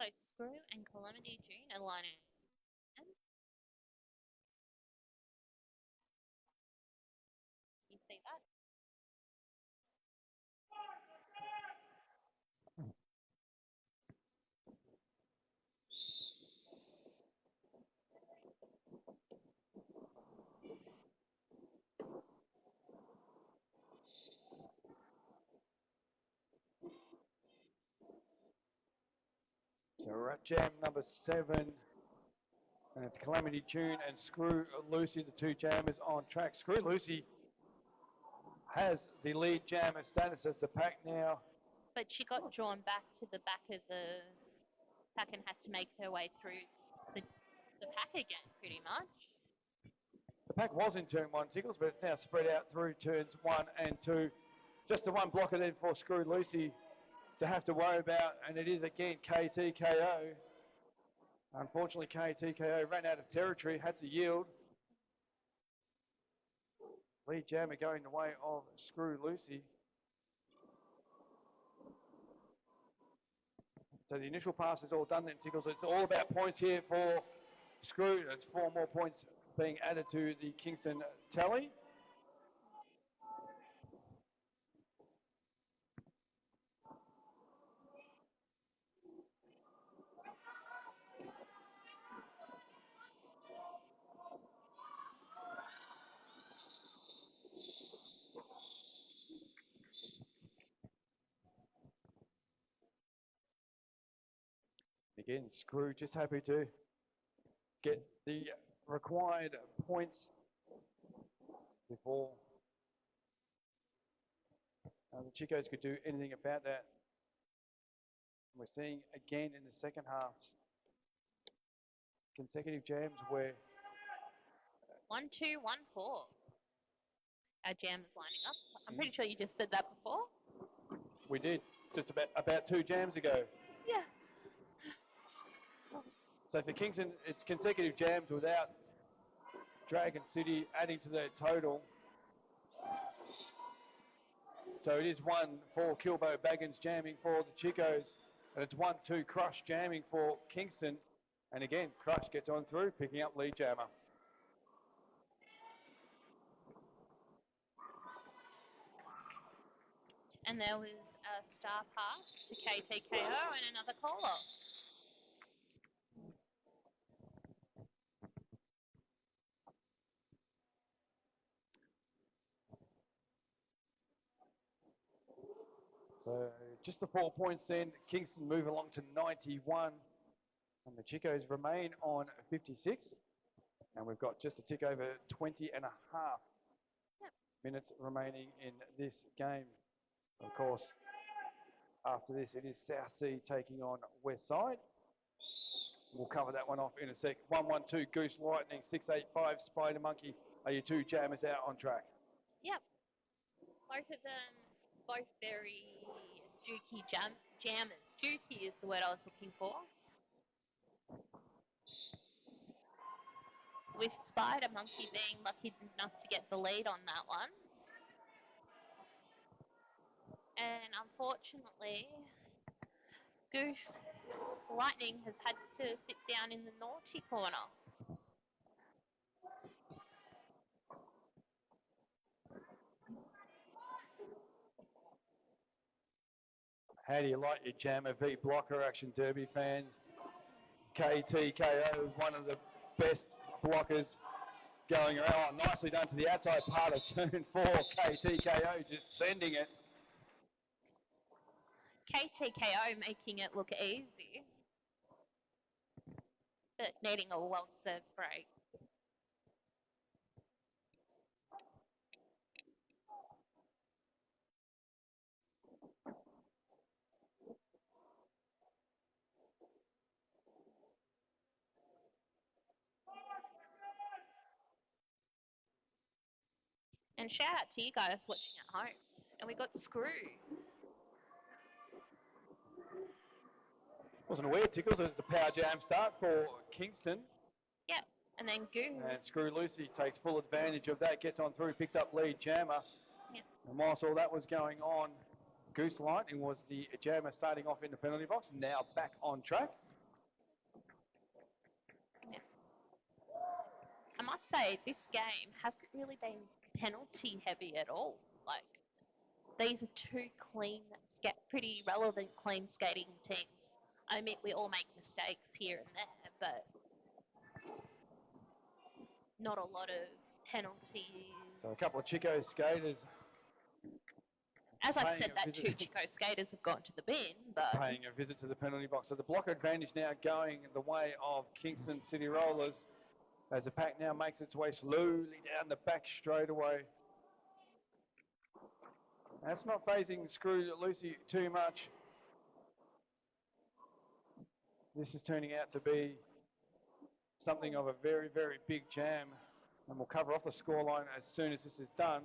So Screw and Calamity June are lining. You see that? So we're at jam number 7. And it's Calamity June and Screw Lucy, the two jammers on track. Screw Lucy has the lead jammer status as the pack now. But she got drawn back to the back of the pack and has to make her way through the pack again, pretty much. The pack was in turn 1, Tickles, but it's now spread out through turns 1 and 2. Just the one blocker then for Screw Lucy to have to worry about, and it is again KTKO. Unfortunately, KTKO ran out of territory, had to yield. Lead jammer going the way of Screw Lucy. So the initial pass is all done then, Tickles. It's all about points here for Screw. It's 4 more points being added to the Kingston tally. Again, Screw just happy to get the required points before the Chicos could do anything about that. We're seeing again in the second half consecutive jams where 1, 2, 1, 4. Our jam is lining up. I'm pretty sure you just said that before. we did just about 2 jams ago. Yeah. So for Kingston, it's consecutive jams without Dragon City adding to their total. So it is 1 for Kilbo Baggins jamming for the Chicos, and it's 1-2 Crush jamming for Kingston. And again, Crush gets on through, picking up lead jammer. And there was a star pass to KTKO and another call-off. So just the 4 points then. Kingston move along to 91. And the Chicos remain on 56. And we've got just a tick over 20 and a half minutes remaining in this game. Of course, after this, it is South Sea taking on West Side. We'll cover that one off in a sec. 112 Goose Lightning, 685 Spider Monkey are your two jammers out on track. Yep. Both of them, both very jukey jammers. Jukey is the word I was looking for. With Spider Monkey being lucky enough to get the lead on that one. And unfortunately, Goose Lightning has had to sit down in the naughty corner. How do you like your Jammer v Blocker action, Derby fans? KTKO, one of the best blockers going around. Oh, nicely done to the outside part of turn 4. KTKO just sending it. KTKO making it look easy, but needing a well-deserved break. And shout out to you guys watching at home. And we got Screw. Wasn't aware, Tickles, it was the power jam start for Kingston. Yep. And then Goose. And Screw Lucy takes full advantage of that, gets on through, picks up lead jammer. Yep. And whilst all that was going on, Goose Lightning was the jammer starting off in the penalty box, now back on track. say this game hasn't really been penalty heavy at all. Like, these are two clean, pretty relevant clean skating teams. I admit we all make mistakes here and there, but not a lot of penalties. So a couple of Chico skaters As I've paying said, a that visit- two Chico skaters have gone to the bin, but paying a visit to the penalty box. So the blocker advantage now going the way of Kingston City Rollers as the pack now makes its way slowly down the back straightaway. That's not phasing Screw Lucy too much. This is turning out to be something of a very, very big jam. And we'll cover off the scoreline as soon as this is done.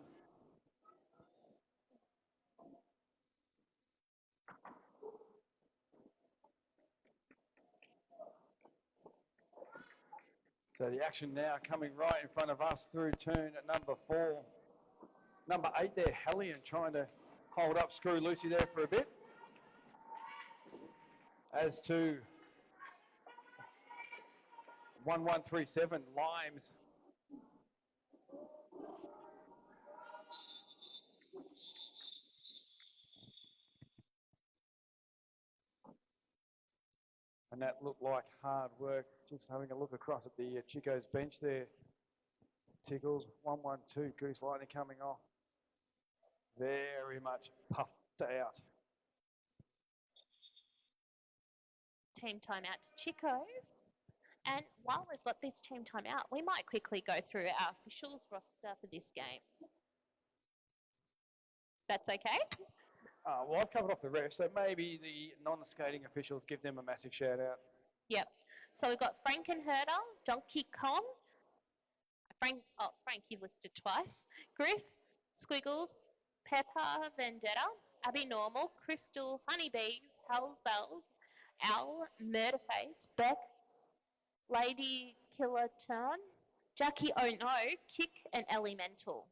So the action now coming right in front of us through turn at number 4. Number 8 there, Hellion, trying to hold up Screw Lucy there for a bit. As to 1137, Limes. And that looked like hard work. Just having a look across at the Chico's bench there. Tickles, 112, Goose Lightning coming off. Very much puffed out. team timeout to Chico's. And while we've got this team timeout, we might quickly go through our officials roster for this game. That's okay? Well, I've covered off the rest, so maybe the non-skating officials, give them a massive shout out. Yep. So we've got Frankenherder, Donkey Kong, Frankie listed twice, Griff, Squiggles, Pepper Vendetta, Abby Normal, Crystal, Honeybees, Hell's Bells, Owl, Murderface, Beck, Lady Killer Turn, Jackie Oh No, Kick, and Elemental.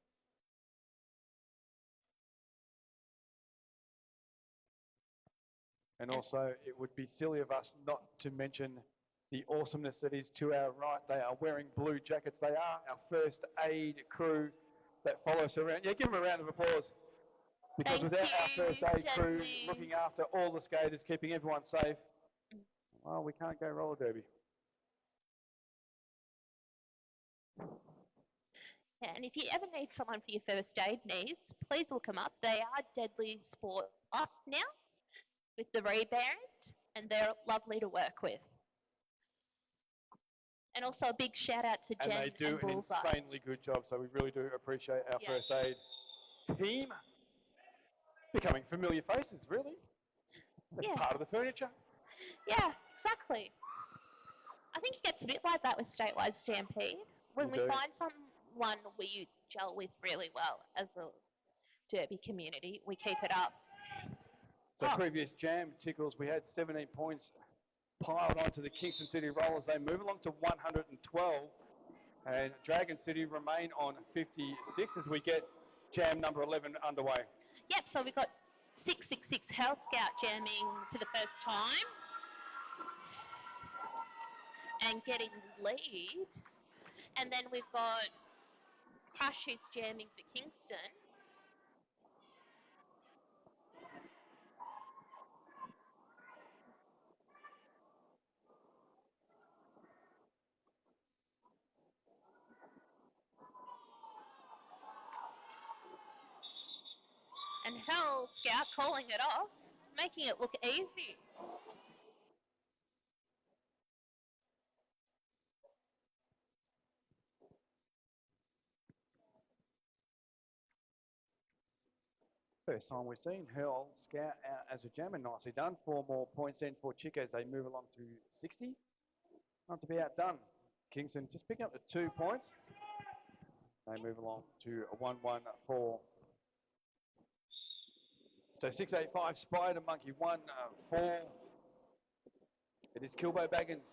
And also, it would be silly of us not to mention the awesomeness that is to our right. They are wearing blue jackets. They are our first aid crew that follow us around. Yeah, give them a round of applause. Because Thank without our you, first aid crew Deadly. looking after all the skaters, keeping everyone safe, well, we can't go roller derby. Yeah, and if you ever need someone for your first aid needs, please look them up. They are Deadly Sport Us now with the rebrand, and they're lovely to work with. And also a big shout out to And Jen they do and an Bullseye. insanely good job, so we really do appreciate our Yeah. first aid team. Becoming familiar faces, really. That's Yeah. part of the furniture. Yeah, exactly. I think it gets a bit like that with Statewide Stampede. When We we do. find someone we gel with really well as a derby community, we keep it up. So Oh. previous jam tickles, we had 17 points piled onto the Kingston City Rollers. They move along to 112, and Dragon City remain on 56 as we get jam number 11 underway. Yep, so we've got 666 Hell Scout jamming for the first time. And getting the lead. And then we've got Crush who's jamming for Kingston. And Hell Scout calling it off, making it look easy. First time we've seen Hurl Scout out as a jammer. Nicely done. 4 more points in for Chico as they move along to 60. Not to be outdone. Kingston just picking up the 2 points. They move along to a 1-1-4. So 685 Spider Monkey 1-4. It is Kilbo Baggins.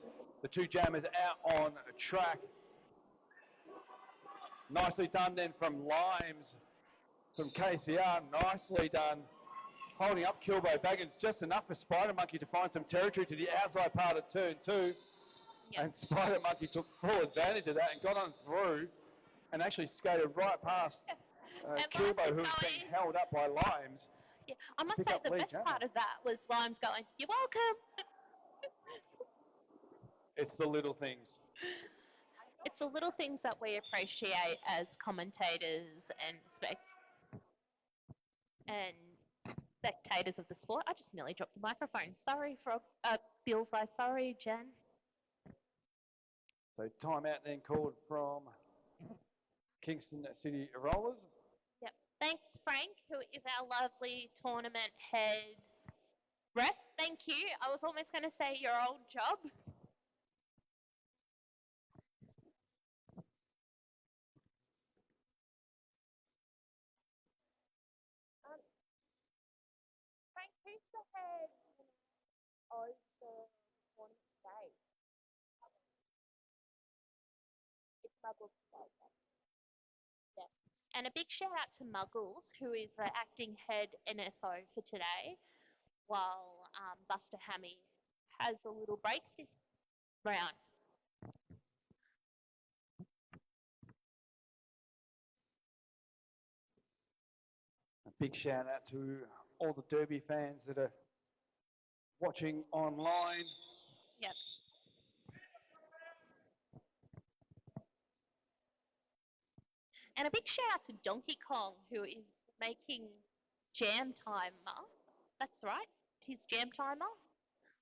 The 2 jammers out on track. Nicely done then from Limes. From KCR, nicely done. Holding up Kilbo Baggins just enough for Spider Monkey to find some territory to the outside part of turn 2. Yeah. And Spider Monkey took full advantage of that and got on through and actually skated right past And Kilbo, Limes is who was being going- held up by Limes. Yeah, I must pick say up the Lee best Jammer. part of that was Limes going, "You're welcome." It's the little things. It's the little things that we appreciate as commentators and spectators of the sport. I just nearly dropped the microphone. Sorry, Frog. Bill's eye. Sorry, Jen. So timeout then called from Kingston City Rollers. Yep. Thanks, Frank, who is our lovely tournament head ref. Thank you. I was almost going to say your old job. Frank, who's the head of the tournament today? It's Muggles today. Yeah. And a big shout out to Muggles, who is the acting head NSO for today, while Buster Hammy has a little break this round. A big shout out to all the Derby fans that are watching online. Yep. And a big shout out to Donkey Kong, who is making Jam Timer. That's right, his Jam Timer,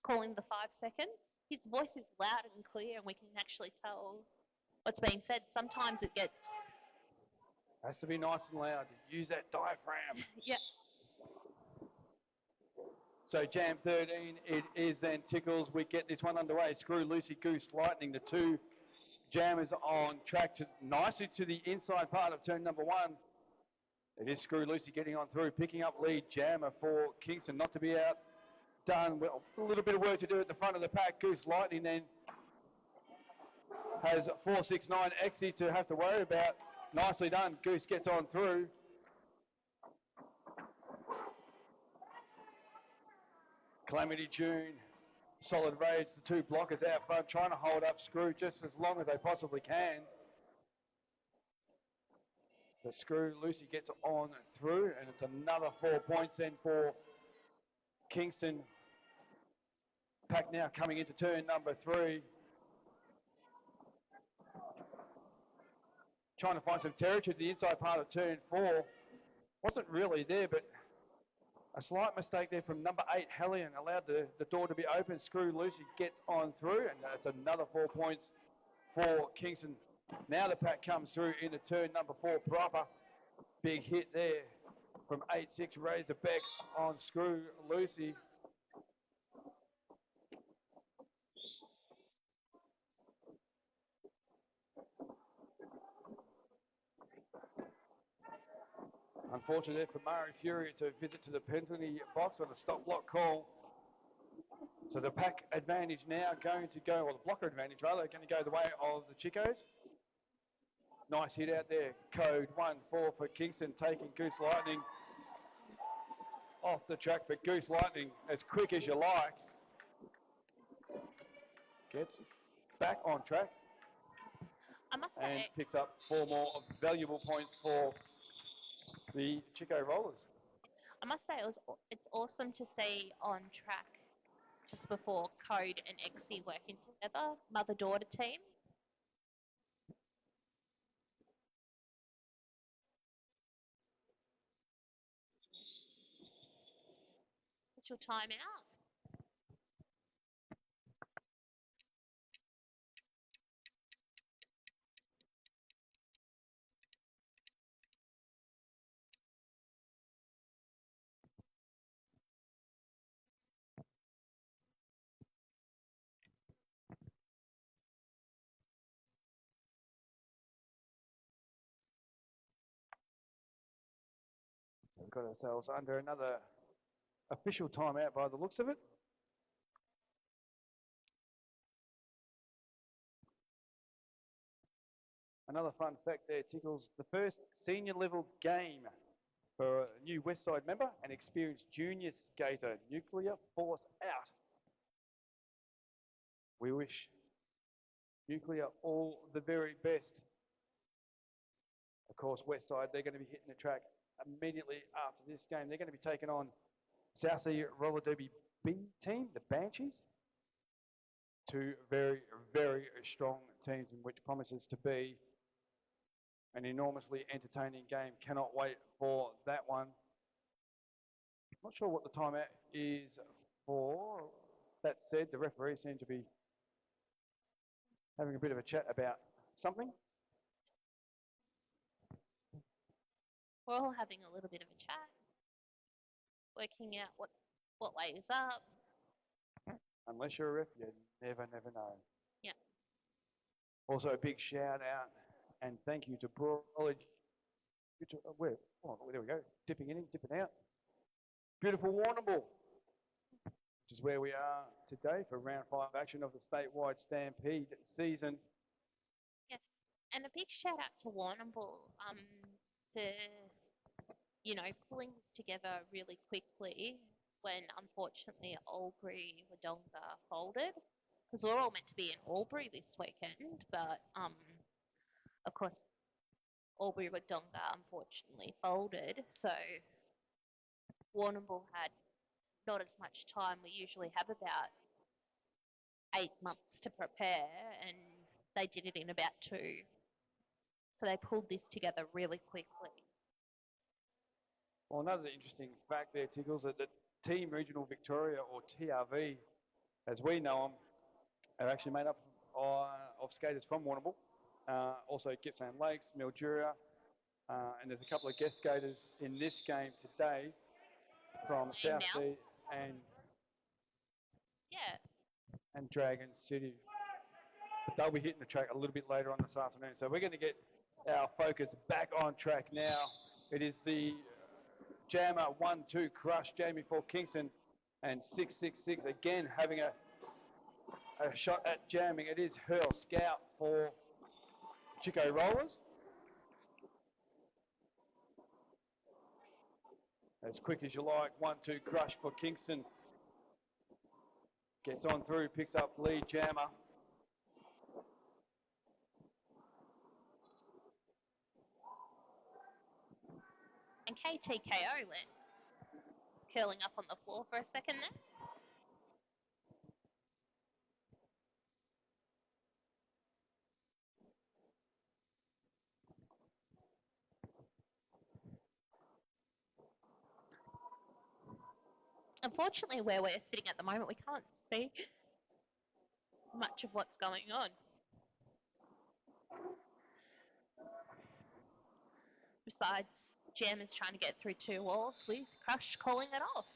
calling the 5 seconds. His voice is loud and clear, and we can actually tell what's being said. Sometimes it gets, Has to be nice and loud. Use that diaphragm. yep. So Jam 13, it is then Tickles. We get this one underway. Screw Lucy, Goose, Lightning, the two jammers on track nicely to the inside part of turn number 1. It is Screw Lucy getting on through, picking up lead jammer for Kingston, not to be outdone. Well, a little bit of work to do at the front of the pack. Goose Lightning then has 469 Exy to have to worry about. Nicely done. Goose gets on through. Calamity June, Solid Rage, the two blockers out front, trying to hold up Screw just as long as they possibly can. The Screw Lucy gets on through, and it's another 4 points then for Kingston. Pack now coming into turn number 3. Trying to find some territory to the inside part of turn 4. Wasn't really there, but a slight mistake there from number 8, Hellion, allowed the door to be open. Screw Lucy gets on through, and that's another 4 points for Kingston. Now the pack comes through into turn number 4 proper. Big hit there from 8-6 Razorback on Screw Lucy. Unfortunately for Murray Fury to visit to the penalty box on a stop block call. So the pack advantage now going to go, or the blocker advantage rather, going to go the way of the Chicos. Nice hit out there. Code 1-4 for Kingston, taking Goose Lightning off the track. But Goose Lightning, as quick as you like, gets back on track I must and say, picks up 4 more valuable points for the Chico Rollers. it's awesome to see on track just before Code and Exy working together, mother-daughter team. What's your timeout? We've got ourselves under another official timeout by the looks of it. Another fun fact there, Tickles, the first senior level game for a new Westside member and experienced junior skater, Nuclear Force out. We wish Nuclear, all the very best. Of course, Westside, they're going to be hitting the track immediately after this game. They're going to be taking on South Sea Roller Derby B team, the Banshees. Two very, very strong teams, in which promises to be an enormously entertaining game. Cannot wait for that one. Not sure what the timeout is for. That said, the referees seem to be having a bit of a chat about something. We're all having a little bit of a chat, working out what way is up. Unless you're a ref, you never know. Yeah. Also, a big shout out and thank you to Broadledge. Where? Oh, there we go. Dipping in, dipping out. Beautiful Warrnambool, which is where we are today for round 5 action of the statewide Stampede season. Yes, and a big shout out to Warrnambool for pulling this together really quickly when unfortunately Albury Wodonga folded, because we're all meant to be in Albury this weekend, but of course Albury Wodonga unfortunately folded, so Warrnambool had not as much time. We usually have about 8 months to prepare, and they did it in about 2. So they pulled this together really quickly. Well, another interesting fact there, Tickles, that the Team Regional Victoria, or TRV, as we know them, are actually made up of skaters from Warrnambool. Also Gippsland Lakes, Mildura, and there's a couple of guest skaters in this game today from South Sea and Dragon City. But they'll be hitting the track a little bit later on this afternoon. So we're going to get our focus back on track now. It is the Jammer 1-2 crush, Jamie for Kingston, and 666 again having a shot at jamming. It is Hurl Scout for Chico Rollers. As quick as you like, 1-2 crush for Kingston. Gets on through, picks up lead Jammer. And KTKO curling up on the floor for a second there. Unfortunately, where we're sitting at the moment, we can't see much of what's going on. Besides, Jam is trying to get through 2 walls with Crush calling it off.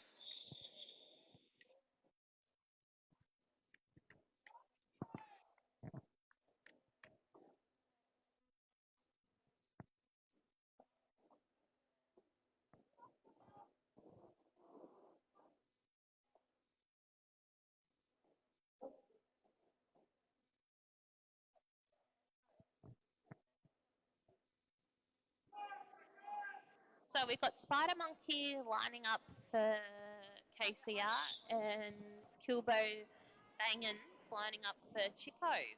So we've got Spider Monkey lining up for KCR and Kilbo Bangans lining up for Chicos.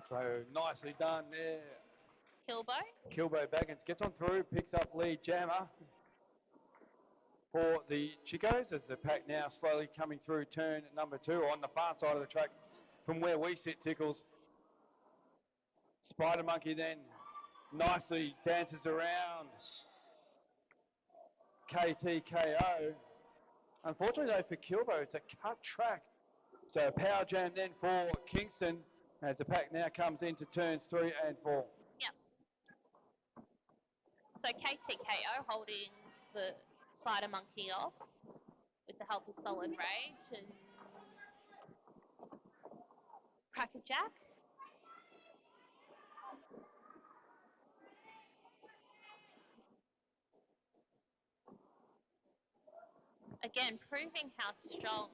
So nicely done there. Kilbo Baggins gets on through, picks up lead Jammer for the Chicos as the pack now slowly coming through turn number 2 on the far side of the track from where we sit, Tickles. Spider Monkey then nicely dances around KTKO. Unfortunately though for Kilbo, it's a cut track. So a power jam then for Kingston as the pack now comes into turns 3 and 4. Yep. So KTKO holding the Spider Monkey off with the help of Solid Rage and Crackerjack. Again, proving how strong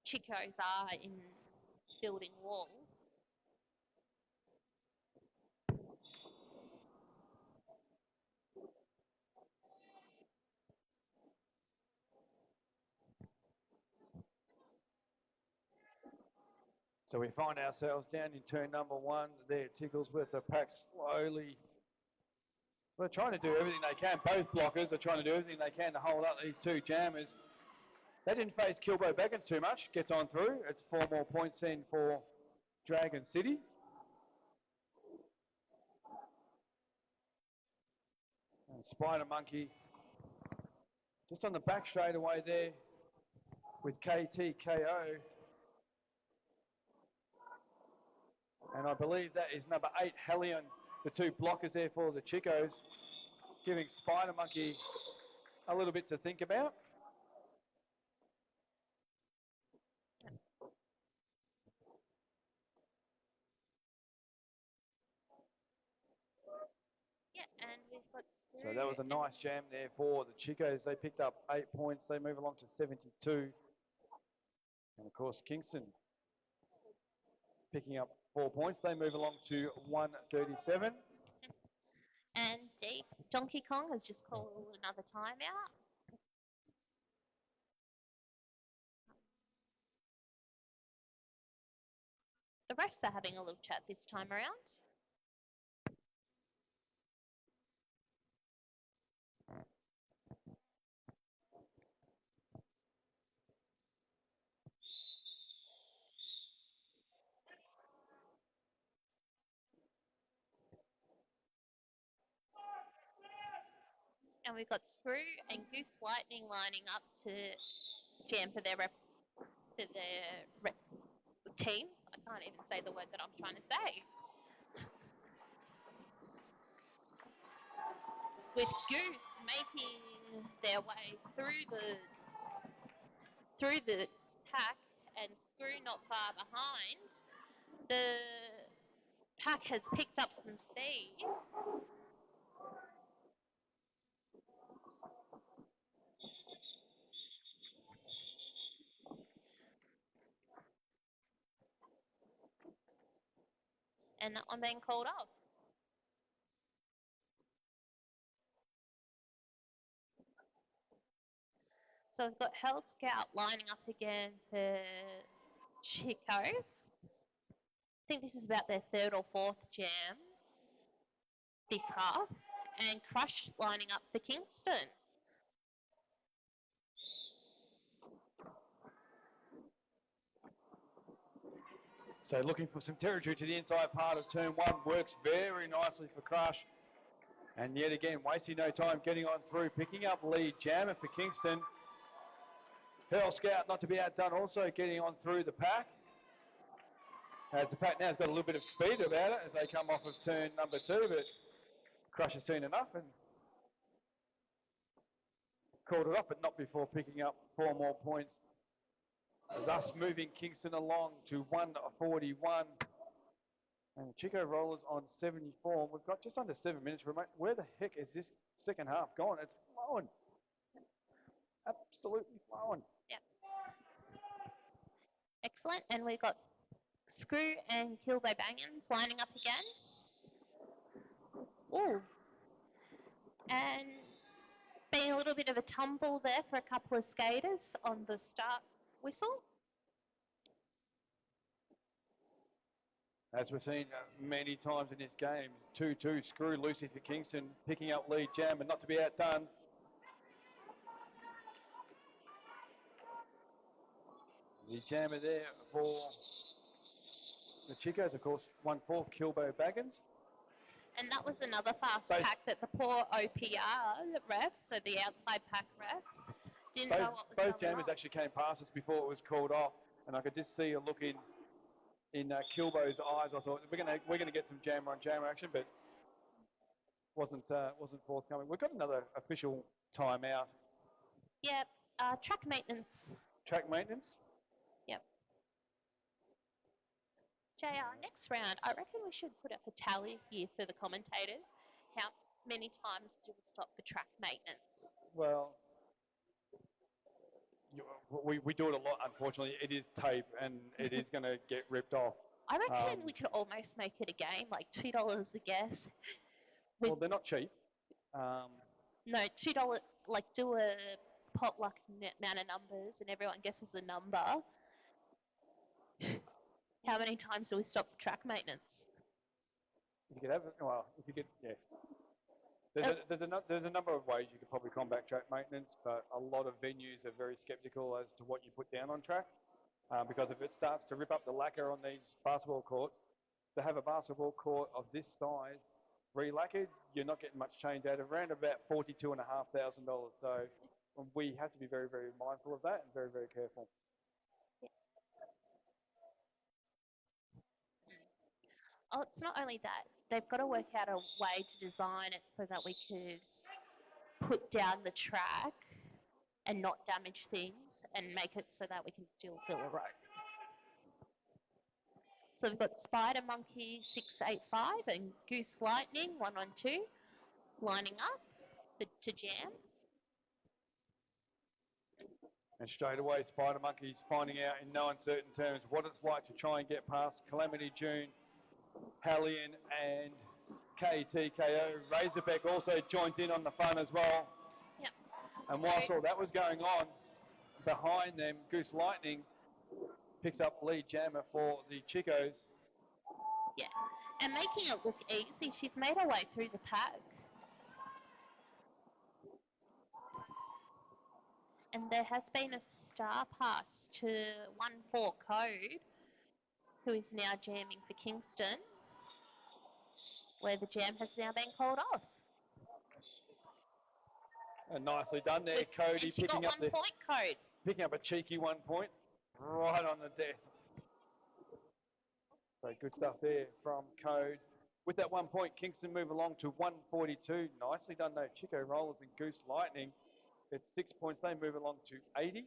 Chicos are in building walls. So we find ourselves down in turn number 1 there, Tickles with the pack slowly. They're trying to do everything they can. Both blockers are trying to do everything they can to hold up these two jammers. They didn't face Kilbo Baggins too much. Gets on through. It's 4 more points in for Dragon City. And Spider Monkey just on the back straightaway there with KTKO. And I believe that is number 8, Hellion, the two blockers there for the Chicos, giving Spider Monkey a little bit to think about. Yeah, and we've got So that was a nice jam there for the Chicos. They picked up 8 points. They move along to 72. And of course, Kingston picking up 4 points. They move along to 137. And Donkey Kong has just called another timeout. The refs are having a little chat this time around. And we've got Screw and Goose Lightning lining up to jam for their teams. I can't even say the word that I'm trying to say. With Goose making their way through the pack and Screw not far behind, the pack has picked up some speed. And that one being called off. So we've got Hell Scout lining up again for Chicos. I think this is about their 3rd or 4th jam this half. And Crush lining up for Kingston. So looking for some territory to the inside part of turn 1. Works very nicely for Crush. And yet again, wasting no time getting on through, picking up lead. Jammer for Kingston. Hurl Scout not to be outdone, also getting on through the pack. As the pack now has got a little bit of speed about it as they come off of turn number 2, but Crush has seen enough and called it off, but not before picking up 4 more points. Thus moving Kingston along to 141. And the Chico Rollers on 74. We've got just under 7 minutes. Where the heck is this second half gone? It's flowing. Absolutely flowing. Yep. Excellent. And we've got Screw and Kilbo Bangans lining up again. Ooh. And being a little bit of a tumble there for a couple of skaters on the start whistle. As we've seen many times in this game, 2-2, Screw Lucy for Kingston, picking up lead jam, but not to be outdone. The jammer there for the Chicos, of course, 1-4, Kilbo Baggins. And that was another fast Both- pack that the poor OPR refs, so the outside pack refs, didn't know what was Both going jammers on. actually came past us before it was called off, and I could just see a look in Kilbo's eyes. I thought we're gonna get some jammer on jammer action, but wasn't forthcoming. We've got another official timeout. Yep, track maintenance. Track maintenance. Yep. JR, next round, I reckon we should put up a tally here for the commentators. How many times do we stop for track maintenance? Well, we do it a lot. Unfortunately, it is tape, and it is going to get ripped off. I reckon we could almost make it a game, like $2 a guess. Well, they're not cheap. No, $2, like do a potluck amount of numbers and everyone guesses the number. How many times do we stop for track maintenance? If you could have it, well, if you could, yeah. Oh. There's a number of ways you could probably combat track maintenance, but a lot of venues are very sceptical as to what you put down on track, because if it starts to rip up the lacquer on these basketball courts, to have a basketball court of this size re-lacquered, you're not getting much change out of around about $42,500. So we have to be very, very mindful of that and very, very careful. Oh, it's not only that. They've got to work out a way to design it so that we could put down the track and not damage things and make it so that we can still fill a road. So we've got Spider Monkey 685 and Goose Lightning 112 lining up to jam. And straight away, Spider Monkey's finding out in no uncertain terms what it's like to try and get past Calamity June, Hellion, and KTKO. Razorback also joins in on the fun as well. Yep. And whilst all that was going on, behind them, Goose Lightning picks up lead jammer for the Chicos. Yeah, and making it look easy, she's made her way through the pack. And there has been a star pass to 1-4 Code, who is now jamming for Kingston, where the jam has now been called off. And nicely done there, Cody, and she got 1 point, Code. Picking up a cheeky 1 point right on the death. So good stuff there from Code. With that 1 point, Kingston move along to 142. Nicely done though, Chico Rollers and Goose Lightning. It's 6 points, they move along to 80.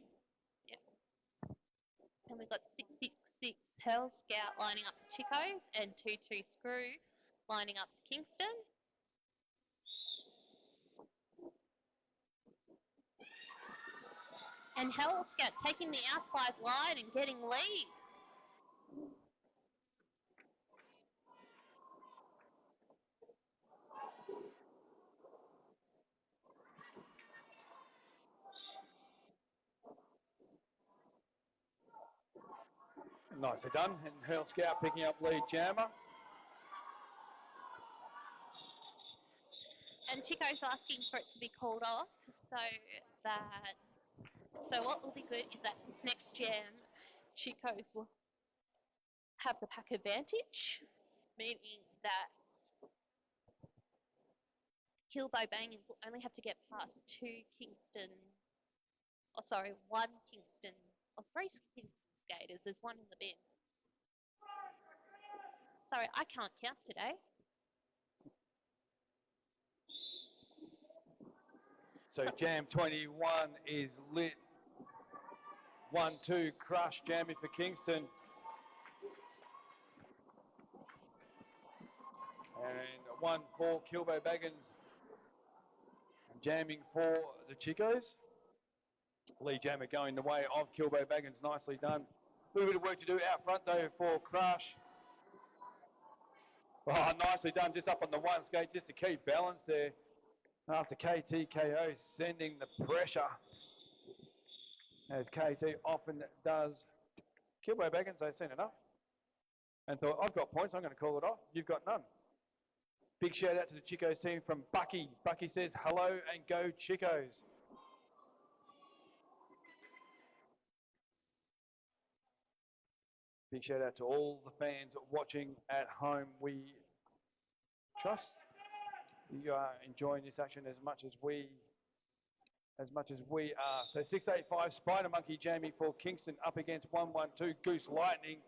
Yep. And we've got 666 Hell Scout lining up for Chicos and 22 Screw lining up for Kingston. And Hell Scout taking the outside line and getting lead. Nicely done, and Hell Scout picking up lead jammer. And Chico's asking for it to be called off so what will be good is that this next jam, Chico's will have the pack advantage, meaning that Kilbo Bangans will only have to get past one Kingston three Kingston skaters. There's one in the bin. Sorry, I can't count today. So Jam 21 is lit. 1-2 Crush jamming for Kingston. And 1-4 Kilbo Baggins jamming for the Chicos. Lee Jammer going the way of Kilbo Baggins, nicely done. A little bit of work to do out front though for Crush. Oh, nicely done, just up on the one skate, just to keep balance there. After KTKO sending the pressure, as KT often does. Kilbo Baggins, they've seen enough and thought, I've got points, I'm going to call it off. You've got none. Big shout out to the Chicos team from Bucky. Bucky says, hello and go Chicos. Big shout out to all the fans watching at home. We trust you are enjoying this action as much as we are. So 685 Spider Monkey jamming for Kingston up against 112 Goose Lightning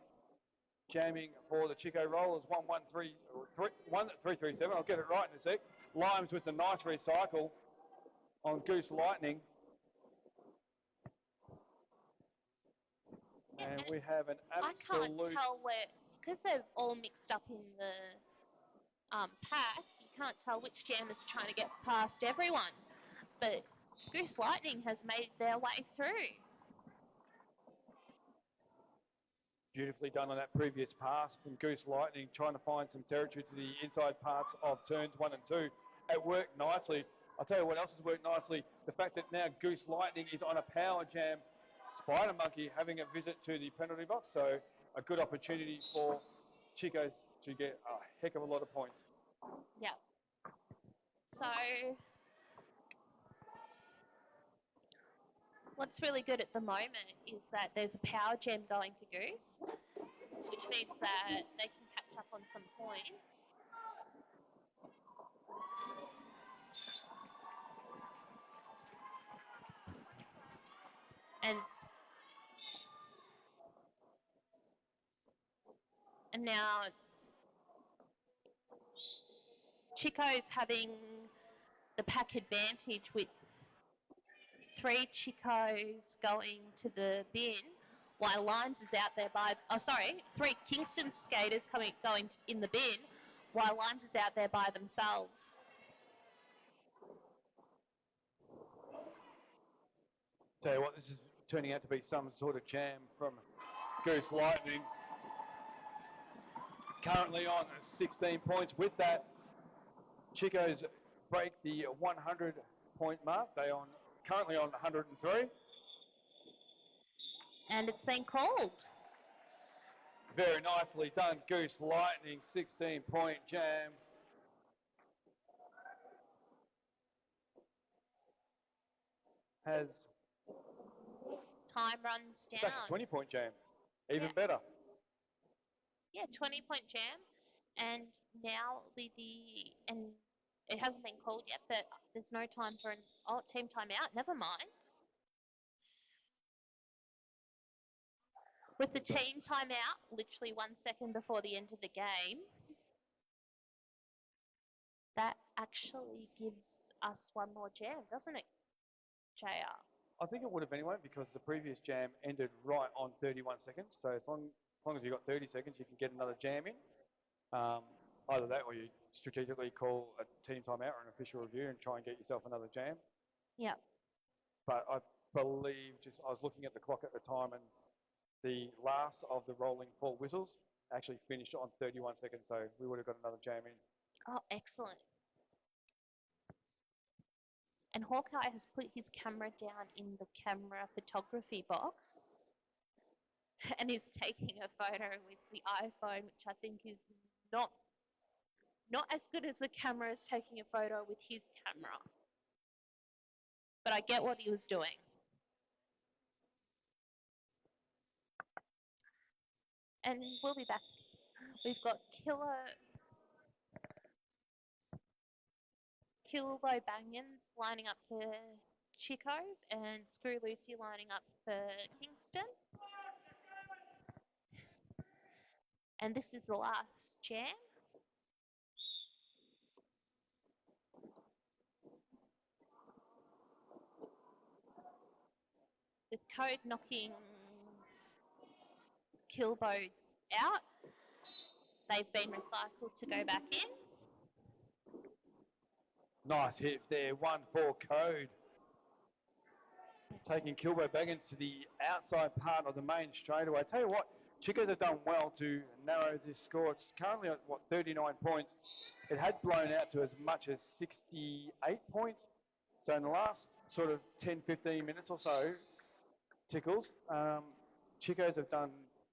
jamming for the Chico Rollers. 1337. I'll get it right in a sec. Limes with the nice recycle on Goose Lightning. And we have an absolute... I can't tell because they're all mixed up in the pack, you can't tell which jammers are trying to get past everyone. But Goose Lightning has made their way through. Beautifully done on that previous pass from Goose Lightning, trying to find some territory to the inside parts of turns 1 and 2. It worked nicely. I'll tell you what else has worked nicely. The fact that now Goose Lightning is on a power jam. Spider Monkey having a visit to the penalty box. So a good opportunity for Chicos to get a heck of a lot of points. Yeah. So what's really good at the moment is that there's a power gem going for Goose, which means that they can catch up on some points. And now Chico's having the pack advantage with 3 Chicos going to the bin, while Lines is out there by 3 Kingston skaters going in the bin, while Lines is out there by themselves. Tell you what, this is turning out to be some sort of jam from Goose Lightning. Currently on 16 points. With that, Chicos break the 100-point mark. They are currently on 103. And it's been called. Very nicely done, Goose Lightning, 16-point jam. Has Time runs it's down. actually a 20-point jam. Even Yeah. better. Yeah, 20-point jam. And now and it hasn't been called yet, but there's no time for team timeout. Never mind. With the team timeout, literally 1 second before the end of the game, that actually gives us one more jam, doesn't it, JR? I think it would have anyway, because the previous jam ended right on 31 seconds. So as long as you've got 30 seconds, you can get another jam in. Either that, or you strategically call a team timeout or an official review and try and get yourself another jam. Yeah. But I believe, I was looking at the clock at the time, and the last of the rolling 4 whistles actually finished on 31 seconds, so we would have got another jam in. Oh, excellent. And Hawkeye has put his camera down in the camera photography box and is taking a photo with the iPhone, which I think is not as good as the camera is taking a photo with his camera. But I get what he was doing. And we'll be back. We've got Kilbo Bangans lining up for Chicos and Screw Lucy lining up for Kingston. And this is the last jam. With Code knocking Kilbo out, they've been recycled to go back in. Nice hit there, 1-4 Code. Taking Kilbo Baggins to the outside part of the main straightaway. I tell you what, Chicos have done well to narrow this score. It's currently at, 39 points. It had blown out to as much as 68 points. So in the last sort of 10, 15 minutes or so, Tickles, Chicos have done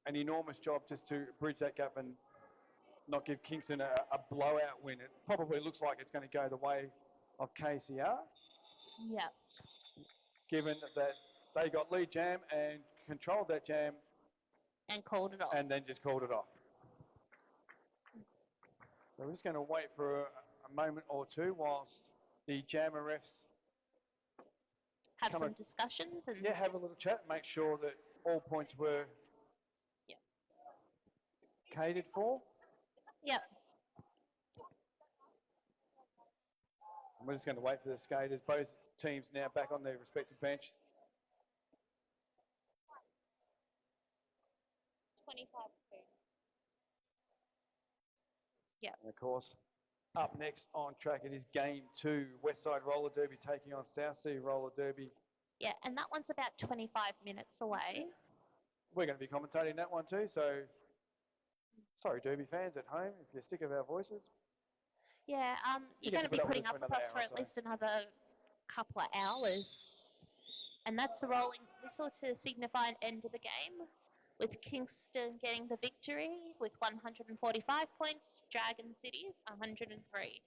an enormous job just to bridge that gap and not give Kingston a blowout win. It probably looks like it's going to go the way of KCR. Yeah. Given that they got lead jam and controlled that jam. And called it off. And then just called it off. So we're just going to wait for a moment or two whilst the jammer refs have some discussions and have a little chat, make sure that all points were catered for. Yep. And we're just going to wait for the skaters. Both teams now back on their respective bench. 25. Yeah. And of course, up next on track, it is game 2. Westside Roller Derby taking on South Sea Roller Derby. Yeah, and that one's about 25 minutes away. We're going to be commentating that one too, so sorry Derby fans at home if you're sick of our voices. Yeah, you're going to be putting up with us for at least another couple of hours. And that's the rolling whistle to signify an end of the game. with Kingston getting the victory with 145 points, Dragon Cities 103.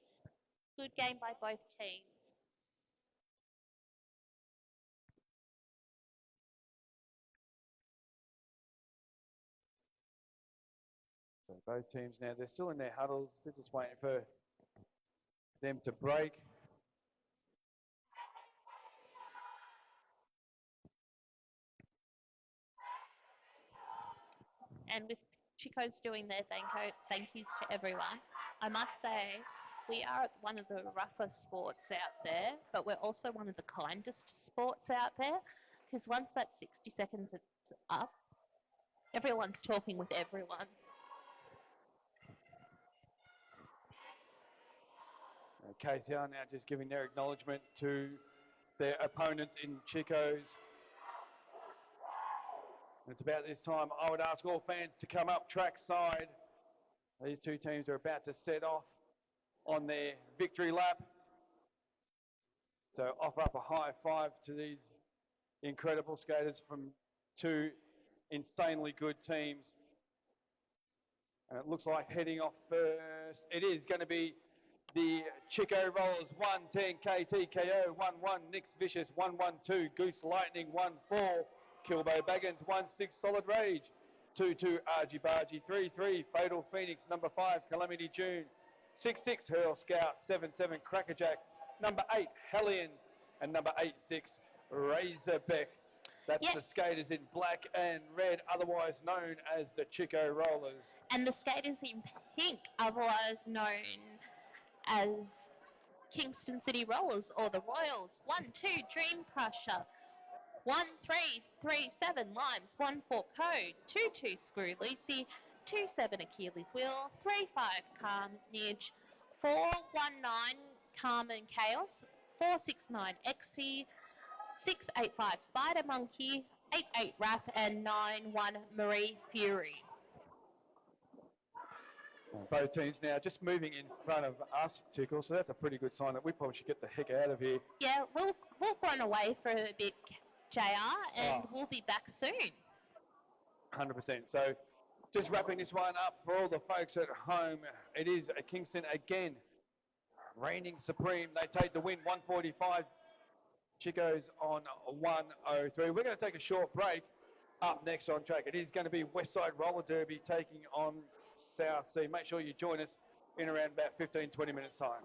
Good game by both teams. So both teams now, they're still in their huddles. They're just waiting for them to break. And with Chico's doing their thank yous to everyone, I must say we are one of the rougher sports out there, but we're also one of the kindest sports out there. Because once that 60 seconds is up, everyone's talking with everyone. KCR now just giving their acknowledgement to their opponents in Chico's. And it's about this time I would ask all fans to come up trackside. These two teams are about to set off on their victory lap. So offer up a high five to these incredible skaters from two insanely good teams. And it looks like heading off first, it is going to be the Chico Rollers 110 KTKO 1-1, Nix Vicious 1-1-2, Goose Lightning 1-4, Kilbo Baggins 1-6, Solid Rage 2-2, Argy Bargy 3-3, Fatal Phoenix number 5, Calamity June 6-6, Hurl Scout 7-7, Crackerjack number 8, Hellion, and number 8-6, Razorbeck. That's Yeah. the skaters in black and red, otherwise known as the Chico Rollers. And the skaters in pink, otherwise known as Kingston City Rollers or the Royals. 1-2 Dream Crusher. 1-3-3-7 Limes. 1-4 Code. 2-2 Screw Lucy. 2-7 Achilles Wheel. 3-5 Carnage. 4-1-9 Carmen Chaos. 4-6-9 Exy. 6-8-5 Spider Monkey. 8-8 Wrath and 9-1 Marie Fury. Both teams now just moving in front of us, Tickle, so that's a pretty good sign that we probably should get the heck out of here. Yeah, we'll run away for a bit, JR, and Oh. we'll be back soon. 100%. So just wrapping this one up for all the folks at home, it is a Kingston again, reigning supreme. They take the win, 145. Chico's on 103. We're going to take a short break. Up next on track, it is going to be Westside Roller Derby taking on South Sea. Make sure you join us in around about 15-20 minutes time.